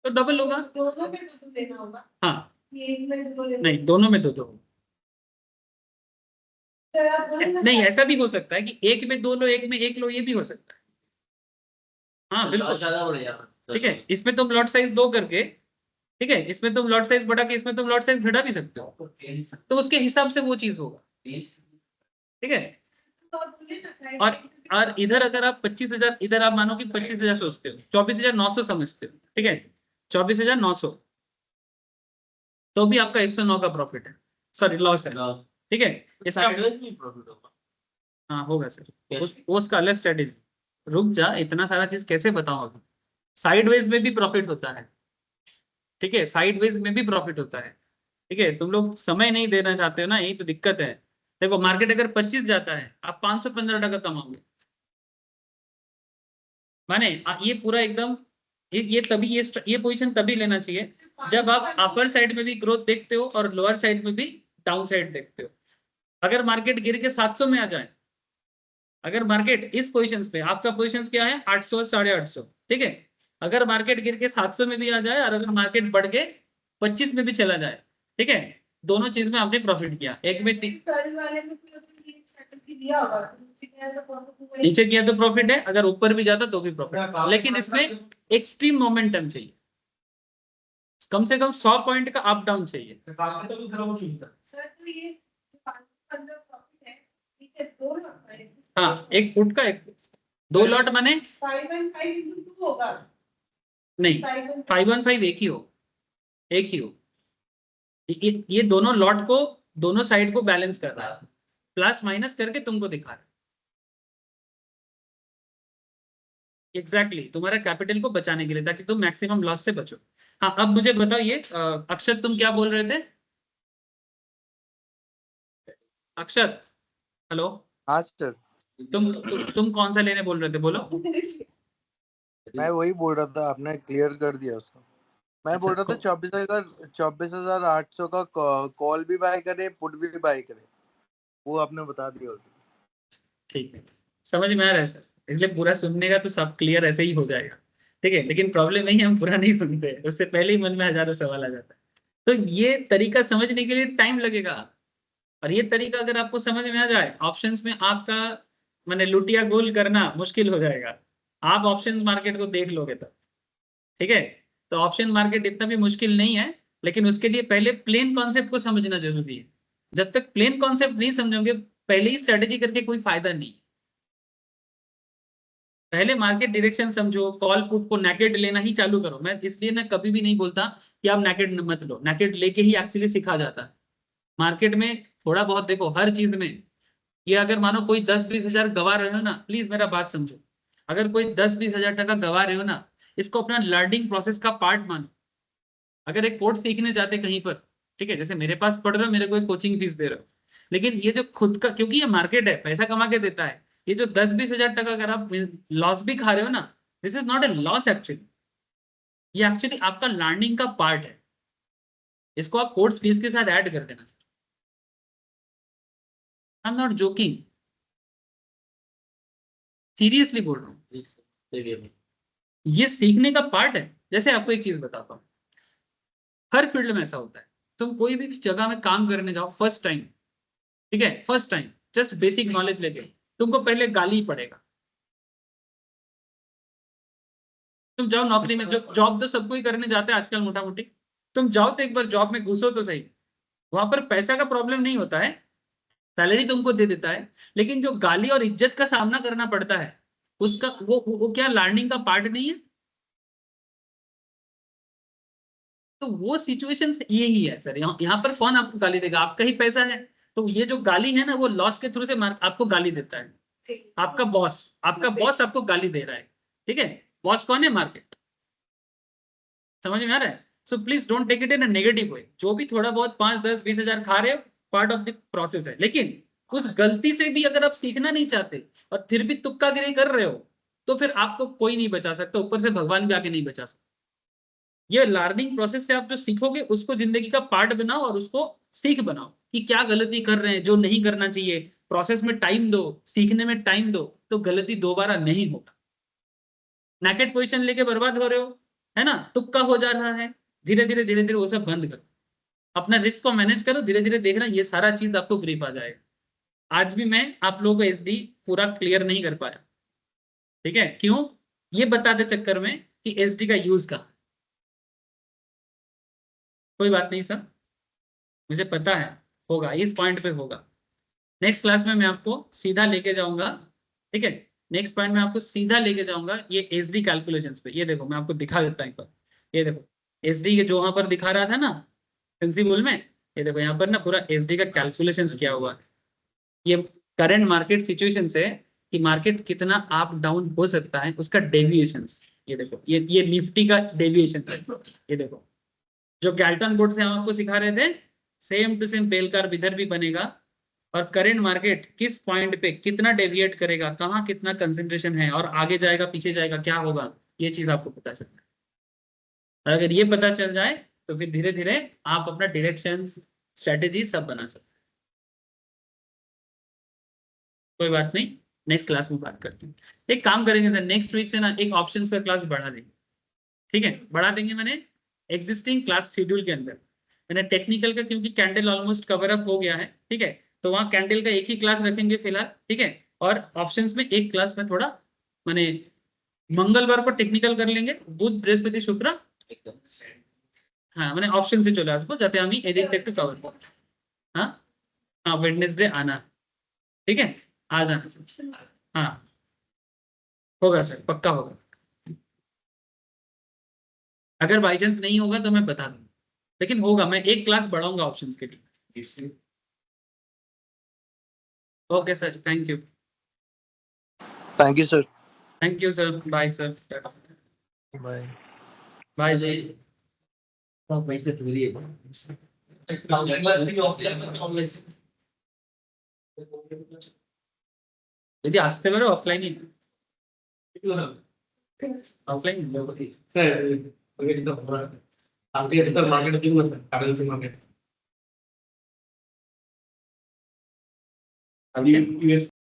तो डबल होगा। दोनों में तो देना होगा, हाँ, एक में दो लेना नहीं दोनों में दो दो, सर, आप बोले ना नहीं ऐसा भी हो सकता है कि एक में दो लो, एक में एक लो, ये भी हो सकता है। हाँ बिल्कुल, ज्यादा बढ़ जाएगा। ठीक है। इसमें तुम लॉट साइज दो करके, ठीक है, इसमें तुम लॉट साइज बढ़ा के इसमें तुम लॉट साइज घटा भी सकते हो, तो उसके हिसाब से वो चीज होगा, ठीक है। तो आप बोले ना साइड और इधर अगर आप 25,000, इधर आप मानो कि 25,000 सोचते हो, 24,900 समझते हो, ठीक है, 24,900, तो भी आपका 109 का प्रॉफिट है, सॉरी लॉस है, ठीक है। इसका साइडवेज में प्रॉफिट होगा। हाँ होगा सर, उसका अलग स्ट्रेटेजी। रुक जा, इतना सारा चीज कैसे बताऊं अभी। साइडवेज में भी प्रॉफिट होता है, ठीक है, साइडवेज में भी प्रॉफिट होता है, ठीक है। तुम लोग समय नहीं देना चाहते हो ना, यही तो दिक्कत है। देखो मार्केट अगर 25 जाता है, आप 515 टका कमाओगे, माने ये पूरा एकदम, ये तभी ये पोजीशन तभी लेना चाहिए जब आप अपर साइड में भी ग्रोथ देखते हो और लोअर साइड में भी डाउन साइड देखते हो। अगर मार्केट गिर के 700 में आ जाए, अगर मार्केट इस पोजीशन पे, आपका पोजीशन क्या है 800 850, ठीक है, अगर मार्केट गिर के 700 में भी आ जाए और अगर मार्केट बढ़ के 25 में भी चला जाए, ठीक है, दोनों चीज में आपने प्रॉफिट किया। एक में कल वाले में फिर तो ये स्ट्रैटेजी दिया होगा, नीचे गया तो प्रॉफिट हुआ ही। नीचे किया तो प्रॉफिट है, अगर ऊपर भी जाता तो भी प्रॉफिट, लेकिन इसमें एक्सट्रीम मोमेंटम चाहिए, कम से कम 100 पॉइंट का अप डाउन चाहिए। सर तो ये 515 प्रॉफिट है, ठीक है, दो लगता है। हाँ, एक पुट का एक, दो लॉट माने 515 into 2 होगा, नहीं, 515 एक ही हो, एक ही हो। ये दोनों लॉट को, दोनों साइड को बैलेंस कर रहा है, प्लस माइनस करके तुमको दिखा रहा है एग्जैक्टली तुम्हारा कैपिटल को बचाने के लिए, ताकि तुम मैक्सिमम लॉस से बचो। हाँ, अब मुझे बताओ ये अक्षत, तुम क्या बोल रहे थे? अक्षत, हेलो, हाँ सर, तुम कौन सा लेने बोल रहे थे, बोलो। मैं वही बोल रहा था, आपने क्लियर कर दिया उसको। मैं अच्छा, बोल रहा था 24,800 का कॉल भी बाय करे, पुट भी बाय करे, वो आपने बता दिया already। ठीक है, समझ में आ रहा है सर, इसलिए पूरा सुनने का तो सब क्लियर ऐसे ही हो जाएगा, ठीक है। लेकिन प्रॉब्लम नहीं है, हम पूरा नहीं सुनते, उससे पहले ही मन में हजारों सवाल आ जाता है। तो ये तरीका समझने के लिए टाइम लगेगा, और ये तरीका अगर आपको समझ में आ जाए, ऑप्शंस में आपका मैंने लुटिया गोल करना मुश्किल हो जाएगा। आप ऑप्शन मार्केट को देख लोगे तब, ठीक है। तो ऑप्शन मार्केट इतना भी मुश्किल नहीं है, लेकिन उसके लिए पहले प्लेन कॉन्सेप्ट को समझना जरूरी है। जब तक प्लेन कॉन्सेप्ट नहीं समझोगे, पहले ही स्ट्रेटेजी करके कोई फायदा नहीं। पहले मार्केट डायरेक्शन समझो, कॉल पुट को नेकेड लेना ही चालू करो। मैं इसलिए ना कभी भी नहीं बोलता कि आप नेकेड मत लो, नेकेड लेके ही एक्चुअली सिखा जाता है। मार्केट में थोड़ा बहुत देखो, हर चीज में, ये अगर मानो कोई 10-20 हजार गवा रहे हो ना, प्लीज मेरा बात समझो, अगर कोई 10-20 हजार टका गवा रहे हो ना, इसको अपना लर्निंग प्रोसेस का पार्ट मानो। अगर एक कोर्स सीखने जाते कहीं पर, ठीक है, जैसे मेरे पास पढ़ रहे हो, मेरे को एक कोचिंग फीस दे रहे हो, लेकिन ये जो खुद का, क्योंकि ये मार्केट है, पैसा कमा के देता है, ये जो 10-20 हजार टका अगर आप लॉस भी खा रहे हो ना, this is not A loss actually, ये एक्चुअली आपका लर्निंग का पार्ट है। इसको आप कोर्स फीस के साथ ऐड कर देना sir, I am not joking, seriously बोल रहा हूँ, ये सीखने का पार्ट है। जैसे आपको एक चीज बताता हूँ, हर फील्ड में ऐसा होता है, तुम कोई भी जगह में काम करने जाओ फर्स्ट टाइम, ठीक है, first time just basic knowledge लेके, तुमको पहले गाली ही पड़ेगा। तुम जाओ नौकरी में, जॉब तो सबको ही करने जाते हैं आजकल मोटा मोटी, तुम जाओ तो एक बार जॉब में घुसो तो सही, वहां पर पैसा का प्रॉब्लम नहीं होता है, सैलरी तुमको दे देता है, लेकिन जो गाली और इज्जत का सामना करना पड़ता है, उसका वो क्या लर्निंग का पार्ट नहीं है? तो वो सिचुएशन यही है सर, यहाँ पर कौन आपको गाली देगा? आपका ही पैसा है, तो ये जो गाली है ना, वो लॉस के थ्रू से आपको गाली देता है। आपका बॉस आपको गाली दे रहा है, ठीक है, बॉस कौन है? मार्केट। समझ में आ रहा है? So please don't take it in a negative way. जो भी थोड़ा बहुत 5, 10, 20 हजार खा रहे हो, पार्ट ऑफ द प्रोसेस है। लेकिन उस गलती से भी अगर आप सीखना नहीं चाहते और फिर भी तुक्कागिरी कर रहे हो, तो फिर आपको कोई नहीं बचा सकता, ऊपर से भगवान भी आके नहीं बचा सकता। ये लर्निंग प्रोसेस से आप जो सीखोगे उसको जिंदगी का पार्ट बनाओ और उसको सीख बनाओ कि क्या गलती कर रहे हैं, जो नहीं करना चाहिए। प्रोसेस में टाइम दो, सीखने में टाइम दो, तो गलती दोबारा नहीं होगा। नैकेड पोजीशन लेके बर्बाद हो रहे हो, है ना, तुक्का हो जा रहा है, धीरे धीरे वो सब बंद करो, अपना रिस्क को मैनेज करो, धीरे धीरे देखना ये सारा चीज आपको ग्रिप आ जाएगा। आज भी मैं आप लोगों को एसडी पूरा क्लियर नहीं कर पाया, ठीक है? क्यों? ये बताते चक्कर में कि एसडी का यूज कहाँ। कोई बात नहीं सर, मुझे पता है होगा, इस पॉइंट पे होगा। नेक्स्ट क्लास में मैं आपको सीधा लेके जाऊंगा, ठीक है? नेक्स्ट पॉइंट में आपको सीधा लेके जाऊंगा ये एसडी कैलकुलेशंस पे। ये देखो मैं आपको दिखा देता हूं एक बार। ये देखो एसडी के जो वहां पर दिखा रहा था ना प्रिंसिपल में, ये देखो यहाँ पर ना पूरा एसडी का कैलकुलेशंस किया हुआ है। ये करंट मार्केट सिचुएशन से कि मार्केट कितना अप डाउन हो सकता है उसका डेविएशंस। ये देखो ये निफ्टी का डेविएशन है। ये देखो जो गैल्टन बोर्ड से हम आपको सिखा रहे थे, same to same bell curve इधर भी बनेगा और करंट मार्केट किस पॉइंट पे कितना डेविएट करेगा, कहाँ कितना कंसंट्रेशन है और आगे जाएगा पीछे जाएगा क्या होगा, ये चीज आपको पता चलता है। और अगर ये पता चल जाए तो फिर धीरे धीरे आप अपना डायरेक्शन स्ट्रेटेजी सब बना सकते हैं। कोई बात नहीं, नेक्स्ट क्लास में बात करते हैं। एक काम करेंगे सर, नेक्स्ट वीक से ना एक ऑप्शंस का क्लास बढ़ा देंगे, ठीक है? बढ़ा देंगे मैंने एग्जिस्टिंग क्लास शेड्यूल के अंदर। मैंने टेक्निकल का क्योंकि कैंडल ऑलमोस्ट कवर अप हो गया है, ठीक है, तो वहां कैंडल का एक ही क्लास रखेंगे फिलहाल, ठीक है? और ऑप्शंस में एक क्लास में थोड़ा माने मंगलवार को टेक्निकल कर लेंगे, बुध बृहस्पति शुक्र हाँ मैंने ऑप्शन से चले आसबो जाते हम एदिक टेक टू कवर। हाँ हाँ वेडनेसडे आना, ठीक है? आ जाना सर। हाँ होगा सर, पक्का होगा। अगर बाई चांस नहीं होगा तो मैं बता दूंगा, लेकिन होगा। मैं एक क्लास बढ़ाऊंगा ऑप्शंस के लिए। Okay sir, thank you. Thank you sir. Thank you sir, bye sir. Bye bye sir. सब पैसे पूरी है यदि आस्ते बारे ऑफलाइन ही ऑफलाइन मार्केट